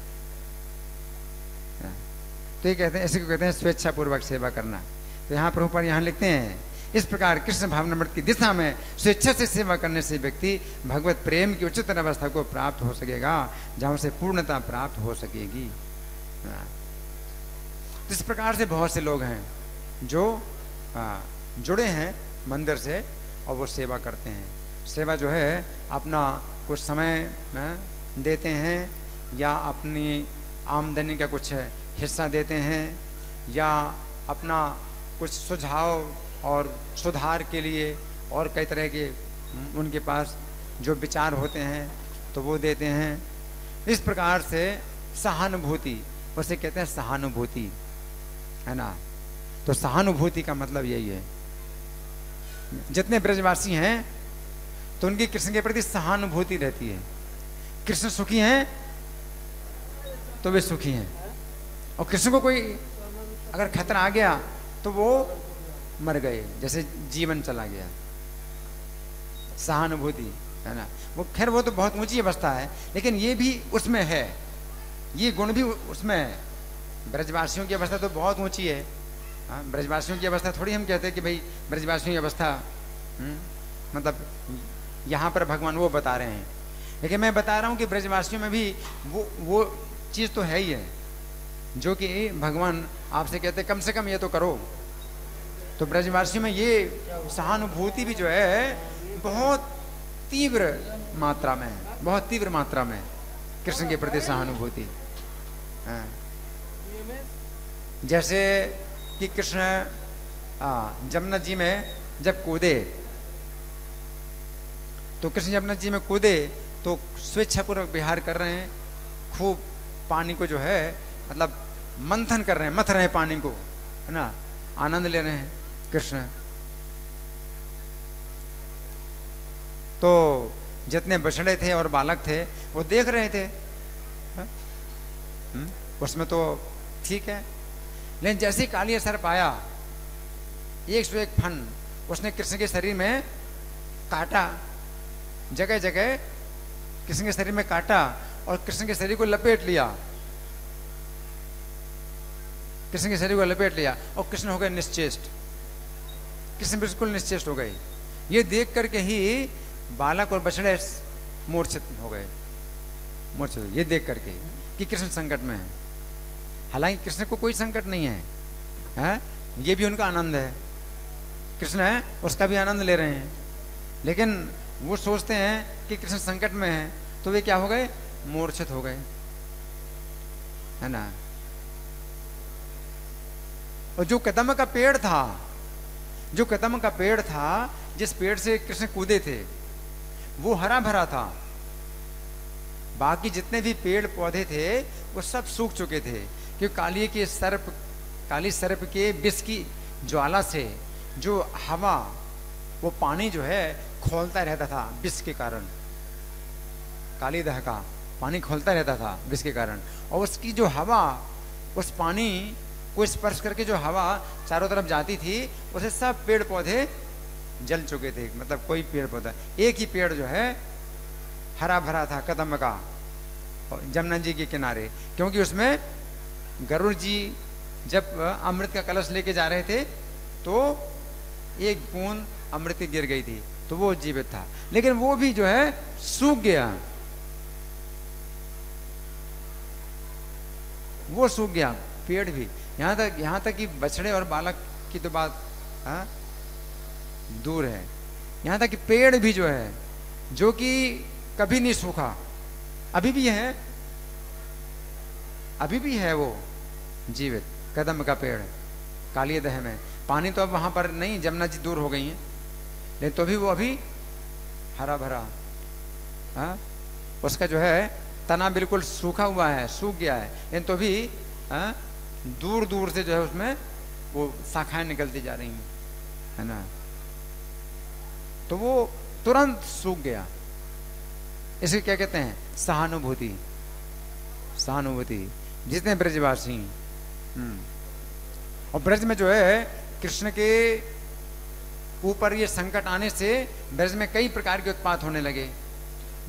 Speaker 1: तो ये कहते हैं, इसी को कहते हैं स्वेच्छा पूर्वक सेवा करना। तो यहाँ प्रभुपाद यहाँ लिखते हैं, इस प्रकार कृष्ण भावनामृत की दिशा में स्वेच्छा से सेवा करने से व्यक्ति भगवत प्रेम की उच्चतर अवस्था को प्राप्त हो सकेगा, जहाँ से पूर्णता प्राप्त हो सकेगी। इस प्रकार से बहुत से लोग हैं जो जुड़े हैं मंदिर से और वो सेवा करते हैं। सेवा जो है अपना कुछ समय देते हैं, या अपनी आमदनी का कुछ हिस्सा देते हैं, या अपना कुछ सुझाव और सुधार के लिए और कई तरह के उनके पास जो विचार होते हैं तो वो देते हैं। इस प्रकार से सहानुभूति, उसे कहते हैं सहानुभूति, है ना। तो सहानुभूति का मतलब यही है, जितने ब्रजवासी हैं तो उनकी कृष्ण के प्रति सहानुभूति रहती है। कृष्ण सुखी हैं तो वे सुखी हैं, और कृष्ण को कोई अगर खतरा आ गया तो वो मर गए, जैसे जीवन चला गया। सहानुभूति, है ना। वो खैर वो तो बहुत ऊंची अवस्था है, लेकिन ये भी उसमें है, ये गुण भी उसमें है। ब्रजवासियों की अवस्था तो बहुत ऊंची है। ब्रजवासियों की अवस्था थोड़ी हम कहते हैं कि भाई ब्रजवासियों की अवस्था मतलब यहाँ पर भगवान वो बता रहे हैं, लेकिन मैं बता रहा हूँ कि ब्रजवासियों में भी वो चीज़ तो है ही है, जो कि भगवान आपसे कहते कम से कम ये तो करो। तो ब्रजवासियों में ये सहानुभूति भी जो है बहुत तीव्र मात्रा में है, बहुत तीव्र मात्रा में कृष्ण के प्रति सहानुभूति। जैसे कि कृष्ण जमुना जी में जब कूदे, तो कृष्ण जमुना जी में कूदे तो स्वेच्छापूर्वक विहार कर रहे हैं, खूब पानी को जो है मतलब मंथन कर रहे हैं, मथ रहे हैं पानी को, है ना, आनंद ले रहे हैं कृष्ण। तो जितने बछड़े थे और बालक थे वो देख रहे थे, उसमें तो ठीक है, लेकिन जैसे ही कालिया सर्प आया 101 फन उसने कृष्ण के शरीर में काटा, जगह जगह कृष्ण के शरीर में काटा और कृष्ण के शरीर को लपेट लिया, कृष्ण के शरीर को लपेट लिया, और कृष्ण हो गए निश्चेष्ट, कृष्ण बिल्कुल निश्चेष्ट हो गए। ये देख करके ही बालक और बछड़े मूर्छित हो गए, मूर्छित, ये देख करके कि कृष्ण संकट में है। हालांकि कृष्ण को कोई संकट नहीं है, हैं? ये भी उनका आनंद है, कृष्ण है उसका भी आनंद ले रहे हैं, लेकिन वो सोचते हैं कि कृष्ण संकट में है, तो वे क्या हो गए, मूर्छित हो गए, है ना। और जो कदम का पेड़ था, जो कदम का पेड़ था, जिस पेड़ से कृष्ण कूदे थे, वो हरा भरा था। बाकी जितने भी पेड़ पौधे थे वो सब सूख चुके थे, क्योंकि काली सर्प के विष की ज्वाला से जो हवा, वो पानी जो है खोलता रहता था विष के कारण, काली दह का पानी खोलता रहता था विष के कारण, और उसकी जो हवा, उस पानी को स्पर्श करके जो हवा चारों तरफ जाती थी, उसे सब पेड़ पौधे जल चुके थे। मतलब कोई पेड़ पौधा, एक ही पेड़ जो है हरा भरा था कदम का, जमुना जी के किनारे, क्योंकि उसमें गरुड़ जी जब अमृत का कलश लेके जा रहे थे तो एक बूंद अमृत गिर गई थी, तो वो जीवित था, लेकिन वो भी जो है सूख गया, वो सूख गया पेड़ भी। यहां तक कि बछड़े और बालक की तो बात दूर है, यहां तक कि पेड़ भी जो है, जो कि कभी नहीं सूखा, अभी भी है वो जीवित, कदम का पेड़ काली दह में। पानी तो अब वहां पर नहीं, जमुना जी दूर हो गई हैं, लेकिन तो भी वो अभी हरा भरा, उसका जो है तना बिल्कुल सूखा हुआ है, सूख गया है, लेकिन तो भी दूर दूर से जो है उसमें वो शाखाएं निकलती जा रही हैं, है ना। तो वो तुरंत सूख गया। इसे क्या कहते हैं, सहानुभूति। सहानुभूति जितने ब्रजवासी, और ब्रज में जो है कृष्ण के ऊपर ये संकट आने से ब्रज में कई प्रकार के उत्पात होने लगे,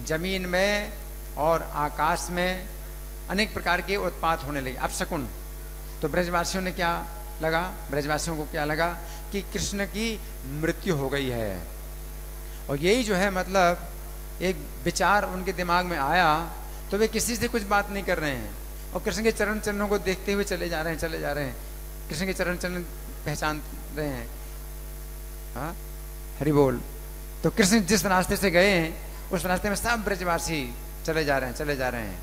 Speaker 1: जमीन में और आकाश में अनेक प्रकार के उत्पात होने लगे, अपशकुन। तो ब्रजवासियों ने क्या लगा, ब्रजवासियों को क्या लगा कि कृष्ण की मृत्यु हो गई है, और यही जो है मतलब एक विचार उनके दिमाग में आया, तो वे किसी से कुछ बात नहीं कर रहे हैं, और कृष्ण के चरण चिन्हों को देखते हुए चले जा रहे हैं, कृष्ण के चरण चिन्ह पहचान रहे हैं। हाँ, हरि बोल। तो कृष्ण जिस रास्ते से गए हैं उस रास्ते में सब ब्रजवासी चले जा रहे हैं,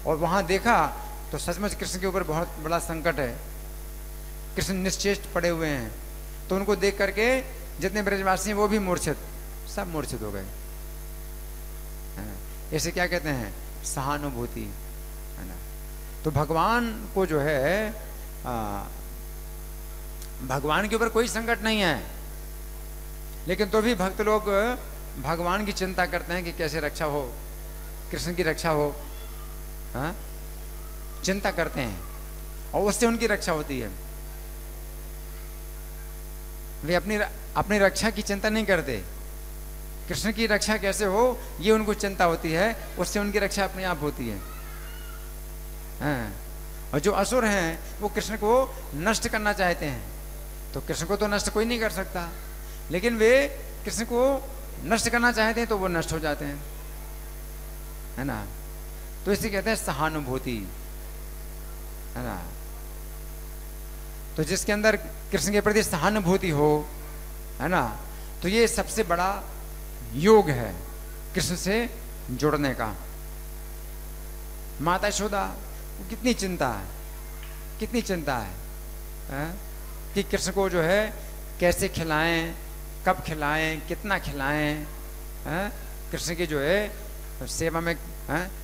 Speaker 1: और वहां देखा तो सचमुच कृष्ण के ऊपर बहुत बड़ा संकट है, कृष्ण निश्चेष्ट पड़े हुए हैं। तो उनको देख करके जितने ब्रजवासी हैं वो भी सब मूर्छित हो गए। इसे क्या कहते हैं, सहानुभूति, है ना। तो भगवान को जो है भगवान के ऊपर कोई संकट नहीं है, लेकिन तो भी भक्त लोग भगवान की चिंता करते हैं कि कैसे रक्षा हो, कृष्ण की रक्षा हो, चिंता करते हैं, और उससे उनकी रक्षा होती है। वे अपनी रक्षा की चिंता नहीं करते, कृष्ण की रक्षा कैसे हो ये उनको चिंता होती है, उससे उनकी रक्षा अपने आप होती है। और जो असुर हैं वो कृष्ण को नष्ट करना चाहते हैं, तो कृष्ण को तो नष्ट कोई नहीं कर सकता, लेकिन वे कृष्ण को नष्ट करना चाहते हैं तो वो नष्ट हो जाते हैं, है ना। तो इसे कहते हैं सहानुभूति, है ना। तो जिसके अंदर कृष्ण के प्रति सहानुभूति हो, है ना, तो ये सबसे बड़ा योग है कृष्ण से जुड़ने का। माता यशोदा को कितनी चिंता है, कि कृष्ण को जो है कैसे खिलाएं, कब खिलाएं, कितना खिलाएं, कृष्ण की जो है सेवा में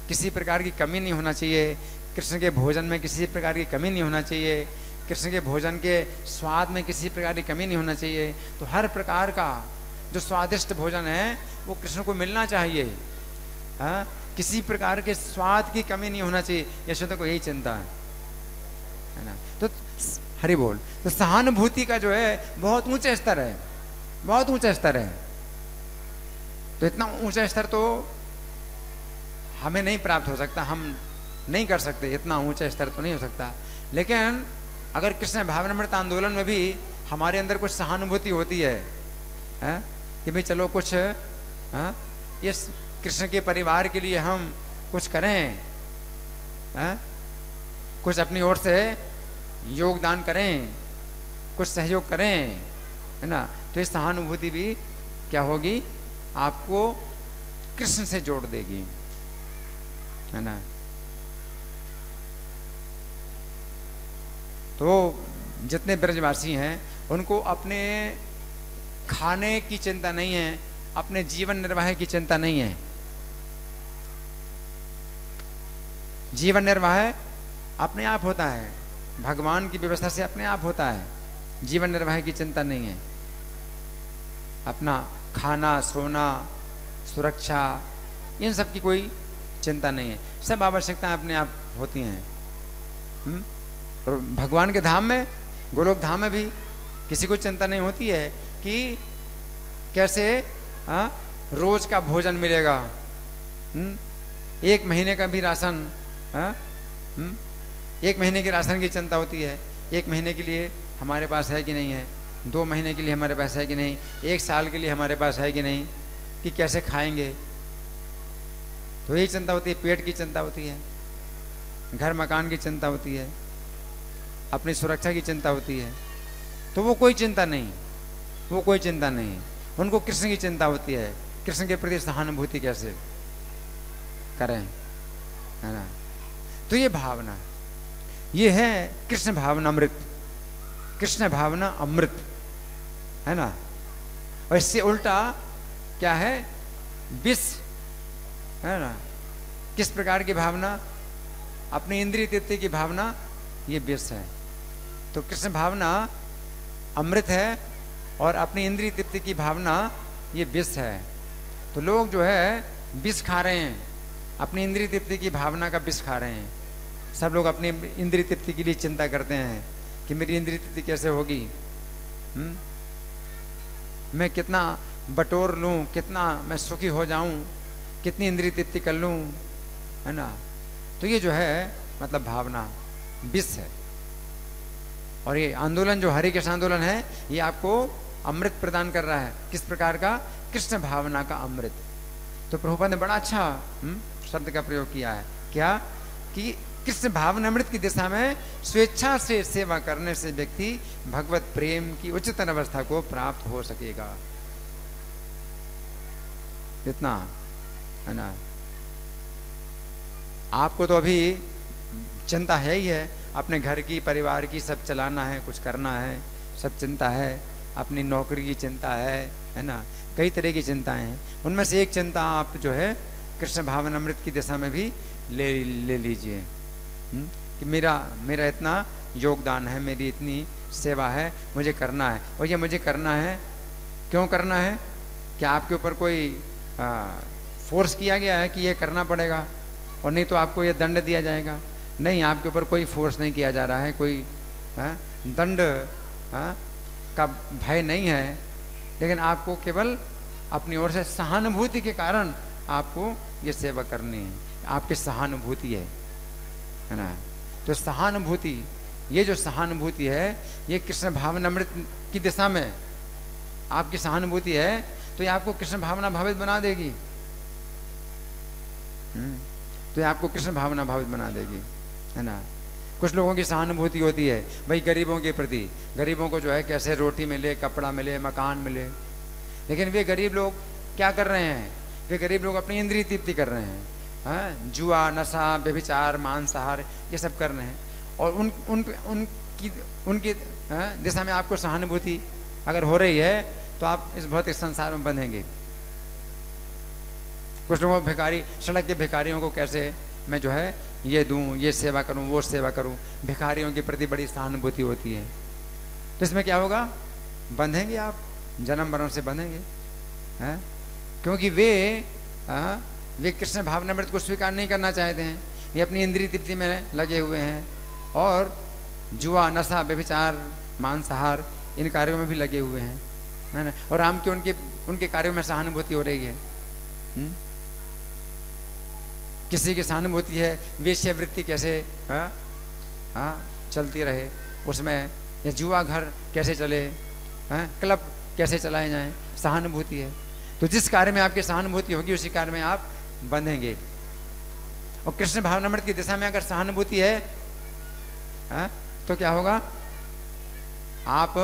Speaker 1: किसी प्रकार की कमी नहीं होना चाहिए, कृष्ण के भोजन में किसी प्रकार की कमी नहीं होना चाहिए, कृष्ण के भोजन के स्वाद में किसी प्रकार की कमी नहीं होना चाहिए। तो हर प्रकार का जो स्वादिष्ट भोजन है वो कृष्ण को मिलना चाहिए, किसी प्रकार के स्वाद की कमी नहीं होना चाहिए। यशोदा को यही चिंता है ना। तो हरि बोल। तो सहानुभूति का जो है बहुत ऊंचा स्तर है, बहुत ऊंचा स्तर है। तो इतना ऊंचा स्तर तो हमें नहीं प्राप्त हो सकता, हम नहीं कर सकते, इतना ऊंचा स्तर तो नहीं हो सकता। लेकिन अगर कृष्ण भावनामृत आंदोलन में भी हमारे अंदर कुछ सहानुभूति होती है, कि भाई चलो कुछ इस कृष्ण के परिवार के लिए हम कुछ करें, कुछ अपनी ओर से योगदान करें, कुछ सहयोग करें, है ना, तो इस सहानुभूति भी क्या होगी, आपको कृष्ण से जोड़ देगी, है ना। तो जितने ब्रजवासी हैं उनको अपने खाने की चिंता नहीं है, अपने जीवन निर्वाह की चिंता नहीं है। जीवन निर्वाह अपने आप होता है, भगवान की व्यवस्था से अपने आप होता है। जीवन निर्वाह की चिंता नहीं है। अपना खाना, सोना, सुरक्षा, इन सब की कोई चिंता नहीं है। सब आवश्यकताएं अपने आप होती हैं। और भगवान के धाम में, गोलोक धाम में भी किसी को चिंता नहीं होती है कि कैसे रोज का भोजन मिलेगा, एक महीने का भी राशन, एक महीने के राशन की चिंता होती है। एक महीने के लिए हमारे पास है कि नहीं है, 2 महीने के लिए हमारे पास है कि नहीं, 1 साल के लिए हमारे पास है कि नहीं, कि कैसे खाएंगे। तो यही चिंता होती है। पेट की चिंता होती है, घर मकान की चिंता होती है, अपनी सुरक्षा की चिंता होती है। तो वो कोई चिंता नहीं, वो कोई चिंता नहीं। उनको कृष्ण की चिंता होती है, कृष्ण के प्रति सहानुभूति कैसे करें, है ना। तो ये भावना, ये है कृष्ण भावना अमृत, कृष्ण भावना अमृत, है ना। और इससे उल्टा क्या है, विष, है ना। किस प्रकार की भावना, अपनी इंद्रिय तृप्ति की भावना, ये विष है। तो कृष्ण भावना अमृत है और अपनी इंद्रिय तृप्ति की भावना ये विष है। तो लोग जो है विष खा रहे हैं, अपनी इंद्रिय तृप्ति की भावना का विष खा रहे हैं। सब लोग अपनी इंद्रिय तृप्ति के लिए चिंता करते हैं कि मेरी इंद्रिय तृप्ति कैसे होगी, मैं कितना बटोर लूं, कितना मैं सुखी हो जाऊं, कितनी इंद्रिय तृप्ति कर लूं, है ना। तो ये जो है मतलब भावना विष है। और ये आंदोलन जो हरि कृष्ण आंदोलन है, ये आपको अमृत प्रदान कर रहा है। किस प्रकार का, कृष्ण भावना का अमृत। तो प्रभुपाद ने बड़ा अच्छा शब्द का प्रयोग किया है, क्या, कि कृष्ण भावना अमृत की दिशा में स्वेच्छा से सेवा करने से व्यक्ति भगवत प्रेम की उच्चतम अवस्था को प्राप्त हो सकेगा। इतना, है ना। आपको तो अभी चिंता है ही है, अपने घर की, परिवार की, सब चलाना है, कुछ करना है, सब चिंता है। अपनी नौकरी की चिंता है ना, कई तरह की चिंताएं हैं। उनमें से एक चिंता आप जो है कृष्ण भावना अमृत की दिशा में भी ले लीजिए, कि मेरा इतना योगदान है, मेरी इतनी सेवा है, मुझे करना है। और ये मुझे करना है, क्यों करना है, क्या आपके ऊपर कोई फोर्स किया गया है कि ये करना पड़ेगा और नहीं तो आपको ये दंड दिया जाएगा? नहीं, आपके ऊपर कोई फोर्स नहीं किया जा रहा है, कोई दंड का भय नहीं है, लेकिन आपको केवल अपनी ओर से सहानुभूति के कारण आपको ये सेवा करनी है। आपकी सहानुभूति है ना। तो सहानुभूति, ये जो सहानुभूति है, ये कृष्ण भावना अमृत की दिशा में आपकी सहानुभूति है, तो ये आपको कृष्ण भावना भावित बना देगी। तो ये आपको कृष्ण भावना भावित बना देगी, है ना। कुछ लोगों की सहानुभूति होती है भाई गरीबों के प्रति, गरीबों को जो है कैसे रोटी मिले, कपड़ा मिले, मकान मिले। लेकिन वे गरीब लोग क्या कर रहे हैं, वे गरीब लोग अपनी इंद्रिय तृप्ति कर रहे हैं, हाँ, जुआ, नशा, व्यभिचार, मांसाहार, ये सब कर रहे हैं। और उनकी दिशा में आपको सहानुभूति अगर हो रही है तो आप इस भौतिक संसार में बंधेंगे। कुछ लोगों भिखारी, सड़क के भिखारियों को कैसे मैं जो है ये दूं, ये सेवा करूं, वो सेवा करूं, भिखारियों के प्रति बड़ी सहानुभूति होती है। तो इसमें क्या होगा, बंधेंगे आप, जन्म मरण से बंधेंगे, हैं? क्योंकि वे कृष्ण भावना अमृत को स्वीकार नहीं करना चाहते हैं। ये अपनी इंद्रिय तृप्ति में लगे हुए हैं और जुआ, नशा, व्यभिचार, मांसाहार, इन कार्यों में भी लगे हुए हैं, है ना। और राम की उनके कार्यों में सहानुभूति हो रही है। किसी की सहानुभूति है वेश्यावृत्ति कैसे चलती रहे उसमें, या जुआ घर कैसे चले, क्लब कैसे चलाए जाएं, सहानुभूति है। तो जिस कार्य में आपकी सहानुभूति होगी उसी कार्य में आप बंधेंगे। और कृष्ण भावनामृत की दिशा में अगर सहानुभूति है है? तो क्या होगा, आप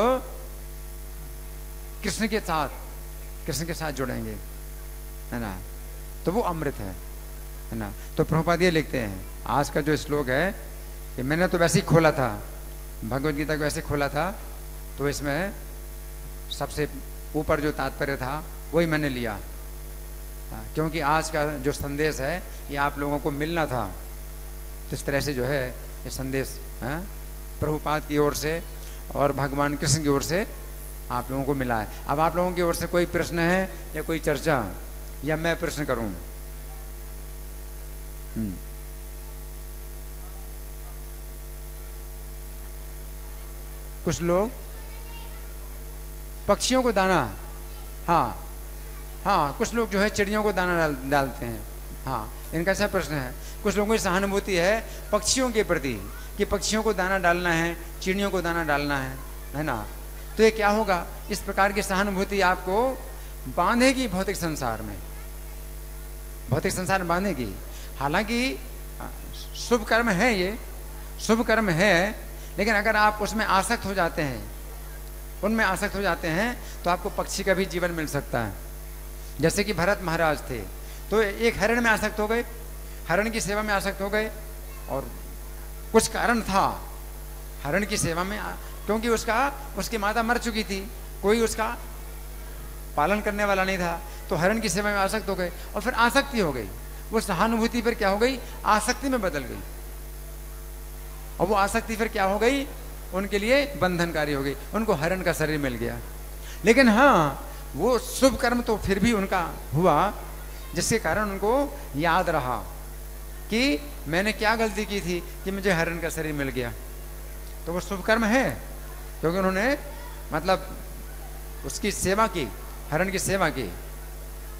Speaker 1: कृष्ण के साथ जुड़ेंगे, है ना, तो वो अमृत है ना। तो प्रभुपाद ये लिखते हैं, आज का जो श्लोक है कि मैंने तो वैसे ही खोला था, भगवद गीता को ऐसे खोला था, तो इसमें सबसे ऊपर जो तात्पर्य था वही मैंने लिया, क्योंकि आज का जो संदेश है ये आप लोगों को मिलना था। तो इस तरह से जो है ये संदेश प्रभुपाद की ओर से और भगवान कृष्ण की ओर से आप लोगों को मिला है। अब आप लोगों की ओर से कोई प्रश्न है या कोई चर्चा, या मैं प्रश्न करूं? कुछ लोग पक्षियों को दाना, हाँ कुछ लोग जो है चिड़ियों को दाना डालते हैं। हाँ, इनका ऐसा प्रश्न है, कुछ लोगों की सहानुभूति है पक्षियों के प्रति कि पक्षियों को दाना डालना है, चिड़ियों को दाना डालना है ना। तो ये क्या होगा, इस प्रकार की सहानुभूति आपको बांधेगी भौतिक संसार में, भौतिक संसार में बांधेगी। हालांकि शुभ कर्म है, ये शुभ कर्म है, लेकिन अगर आप उसमें आसक्त हो जाते हैं, उनमें आसक्त हो जाते हैं, तो आपको पक्षी का भी जीवन मिल सकता है। जैसे कि भरत महाराज थे, तो एक हरण में आसक्त हो गए, हरण की सेवा में आसक्त हो गए, और कुछ कारण था हरण की सेवा में, क्योंकि उसकी माता मर चुकी थी, कोई उसका पालन करने वाला नहीं था, तो हरण की सेवा में आसक्त हो गए, और फिर आसक्ति हो गई। वो सहानुभूति फिर क्या हो गई, आसक्ति में बदल गई, और वो आसक्ति फिर क्या हो गई, उनके लिए बंधनकारी हो गई, उनको हरण का शरीर मिल गया। लेकिन हाँ, वो शुभ कर्म तो फिर भी उनका हुआ, जिसके कारण उनको याद रहा कि मैंने क्या गलती की थी कि मुझे हरण का शरीर मिल गया। तो वो शुभ कर्म है, क्योंकि उन्होंने मतलब उसकी सेवा की, हरण की सेवा की।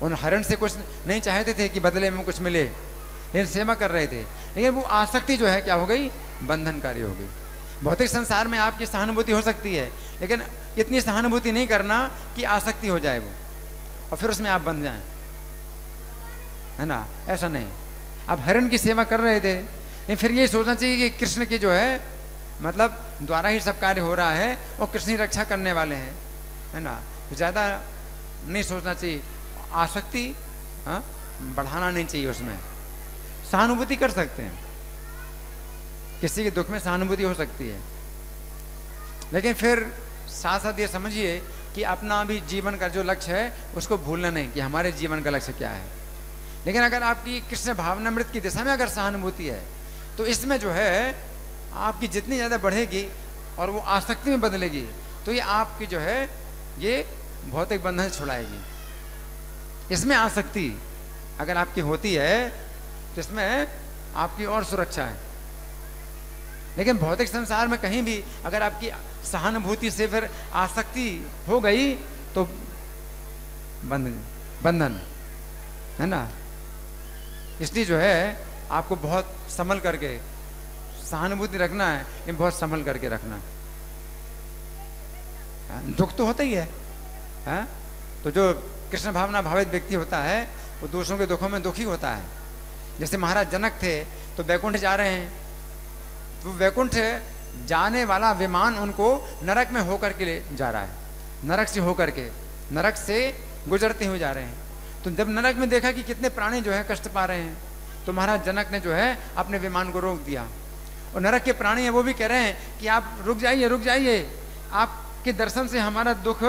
Speaker 1: उन हरण से कुछ नहीं चाहते थे कि बदले में कुछ मिले, लेकिन सेवा कर रहे थे। लेकिन वो आसक्ति जो है क्या हो गई, बंधनकारी हो गई। भौतिक संसार में आपकी सहानुभूति हो सकती है, लेकिन इतनी सहानुभूति नहीं करना कि आसक्ति हो जाए वो, और फिर उसमें आप बंध जाएं, है ना। ऐसा नहीं, आप हरण की सेवा कर रहे थे, लेकिन फिर ये सोचना चाहिए कि कृष्ण की जो है मतलब द्वारा ही सब कार्य हो रहा है, और कृष्ण ही रक्षा करने वाले हैं, है ना। ज्यादा नहीं सोचना चाहिए, आसक्ति बढ़ाना नहीं चाहिए। उसमें सहानुभूति कर सकते हैं, किसी के दुख में सहानुभूति हो सकती है, लेकिन फिर साथ साथ ये समझिए कि अपना भी जीवन का जो लक्ष्य है उसको भूलना नहीं कि हमारे जीवन का लक्ष्य क्या है। लेकिन अगर आपकी कृष्ण भावनामृत की दिशा में अगर सहानुभूति है, तो इसमें जो है आपकी जितनी ज़्यादा बढ़ेगी और वो आसक्ति में बदलेगी, तो ये आपकी जो है ये भौतिक बंधन छुड़ाएगी। इसमें आसक्ति अगर आपकी होती है तो इसमें आपकी और सुरक्षा है। लेकिन भौतिक संसार में कहीं भी अगर आपकी सहानुभूति से फिर आसक्ति हो गई तो बंधन है ना। इसलिए जो है आपको बहुत संभल करके सहानुभूति रखना है, लेकिन बहुत संभल करके रखना है। दुख तो होता ही है, तो जो कृष्ण भावना भावित व्यक्ति होता है वो दूसरों के दुखों में दुखी होता है। जैसे महाराज जनक थे तो वैकुंठ जा रहे हैं, तो वैकुंठ जाने वाला विमान उनको नरक में होकर के ले जा रहा है, नरक से होकर के, नरक से गुजरते हुए जा रहे हैं। तो जब नरक में देखा कि कितने प्राणी जो है कष्ट पा रहे हैं, तो महाराज जनक ने जो है अपने विमान को रोक दिया। और नरक के प्राणी हैं वो भी कह रहे हैं कि आप रुक जाइए, रुक जाइए, आपके दर्शन से हमारा दुख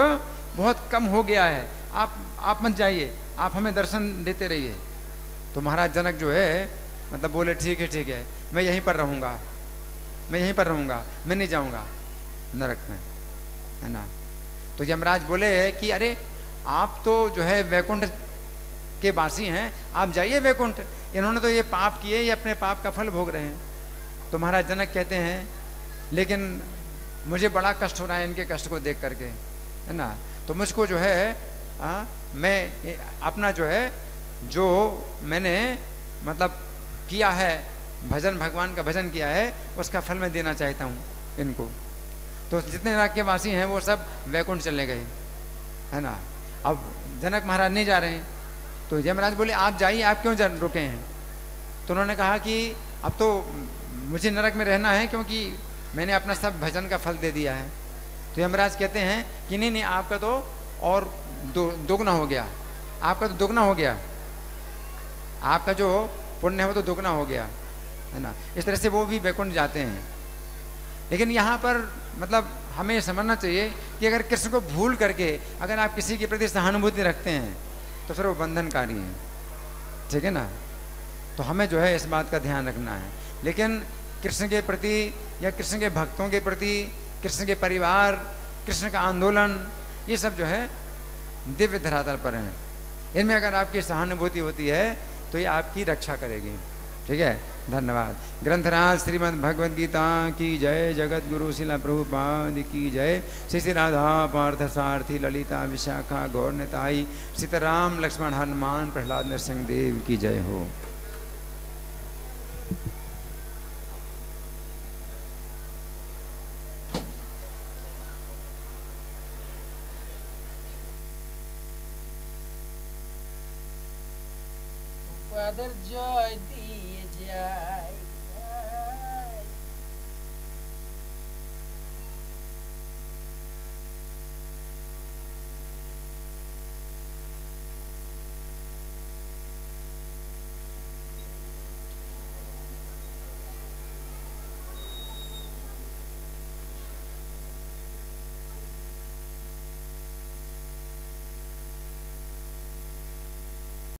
Speaker 1: बहुत कम हो गया है, आप मत जाइए, आप हमें दर्शन देते रहिए। तो महाराज जनक जो है मतलब बोले ठीक है, मैं यहीं पर रहूँगा, मैं यहीं पर रहूँगा, मैं नहीं जाऊँगा नरक में, है ना। तो यमराज बोले कि अरे आप तो जो है वैकुंठ के वासी हैं, आप जाइए वैकुंठ, इन्होंने तो ये पाप किए, ये अपने पाप का फल भोग रहे हैं। तो महाराज जनक कहते हैं लेकिन मुझे बड़ा कष्ट हो रहा है इनके कष्ट को देख करके, है ना। तो मुझको जो है मैं अपना जो है जो मैंने मतलब किया है, भजन, भगवान का भजन किया है, उसका फल मैं देना चाहता हूँ इनको। तो जितने नरक के वासी हैं वो सब वैकुंठ चले गए, है ना। अब जनक महाराज नहीं जा रहे हैं, तो यमराज बोले आप जाइए, आप क्यों रुके हैं। तो उन्होंने कहा कि अब तो मुझे नरक में रहना है, क्योंकि मैंने अपना सब भजन का फल दे दिया है। तो यमराज कहते हैं कि नहीं नहीं, आपका तो और दोगुना हो गया, आपका तो दोगुना हो गया, आपका जो पुण्य है वो तो दोगुना हो गया, है ना। इस तरह से वो भी वैकुंठ जाते हैं। लेकिन यहाँ पर मतलब हमें समझना चाहिए कि अगर कृष्ण को भूल करके अगर आप किसी के प्रति सहानुभूति रखते हैं तो फिर वो बंधनकारी है, ठीक है ना। तो हमें जो है इस बात का ध्यान रखना है। लेकिन कृष्ण के प्रति या कृष्ण के भक्तों के प्रति, कृष्ण के परिवार, कृष्ण का आंदोलन, ये सब जो है दिव्य धरातल पर हैं। इनमें अगर आपकी सहानुभूति होती है तो ये आपकी रक्षा करेगी, ठीक है। धन्यवाद। ग्रंथराज श्रीमद् भगवद गीता की जय, जगत गुरु शिला प्रभुपाद की जय। श्री श्री राधा पार्थ सारथी ललिता विशाखा गौर निताई, सीताराम लक्ष्मण हनुमान प्रहलाद नरसिंह देव की जय हो।
Speaker 2: Father joy দিয়ে যায়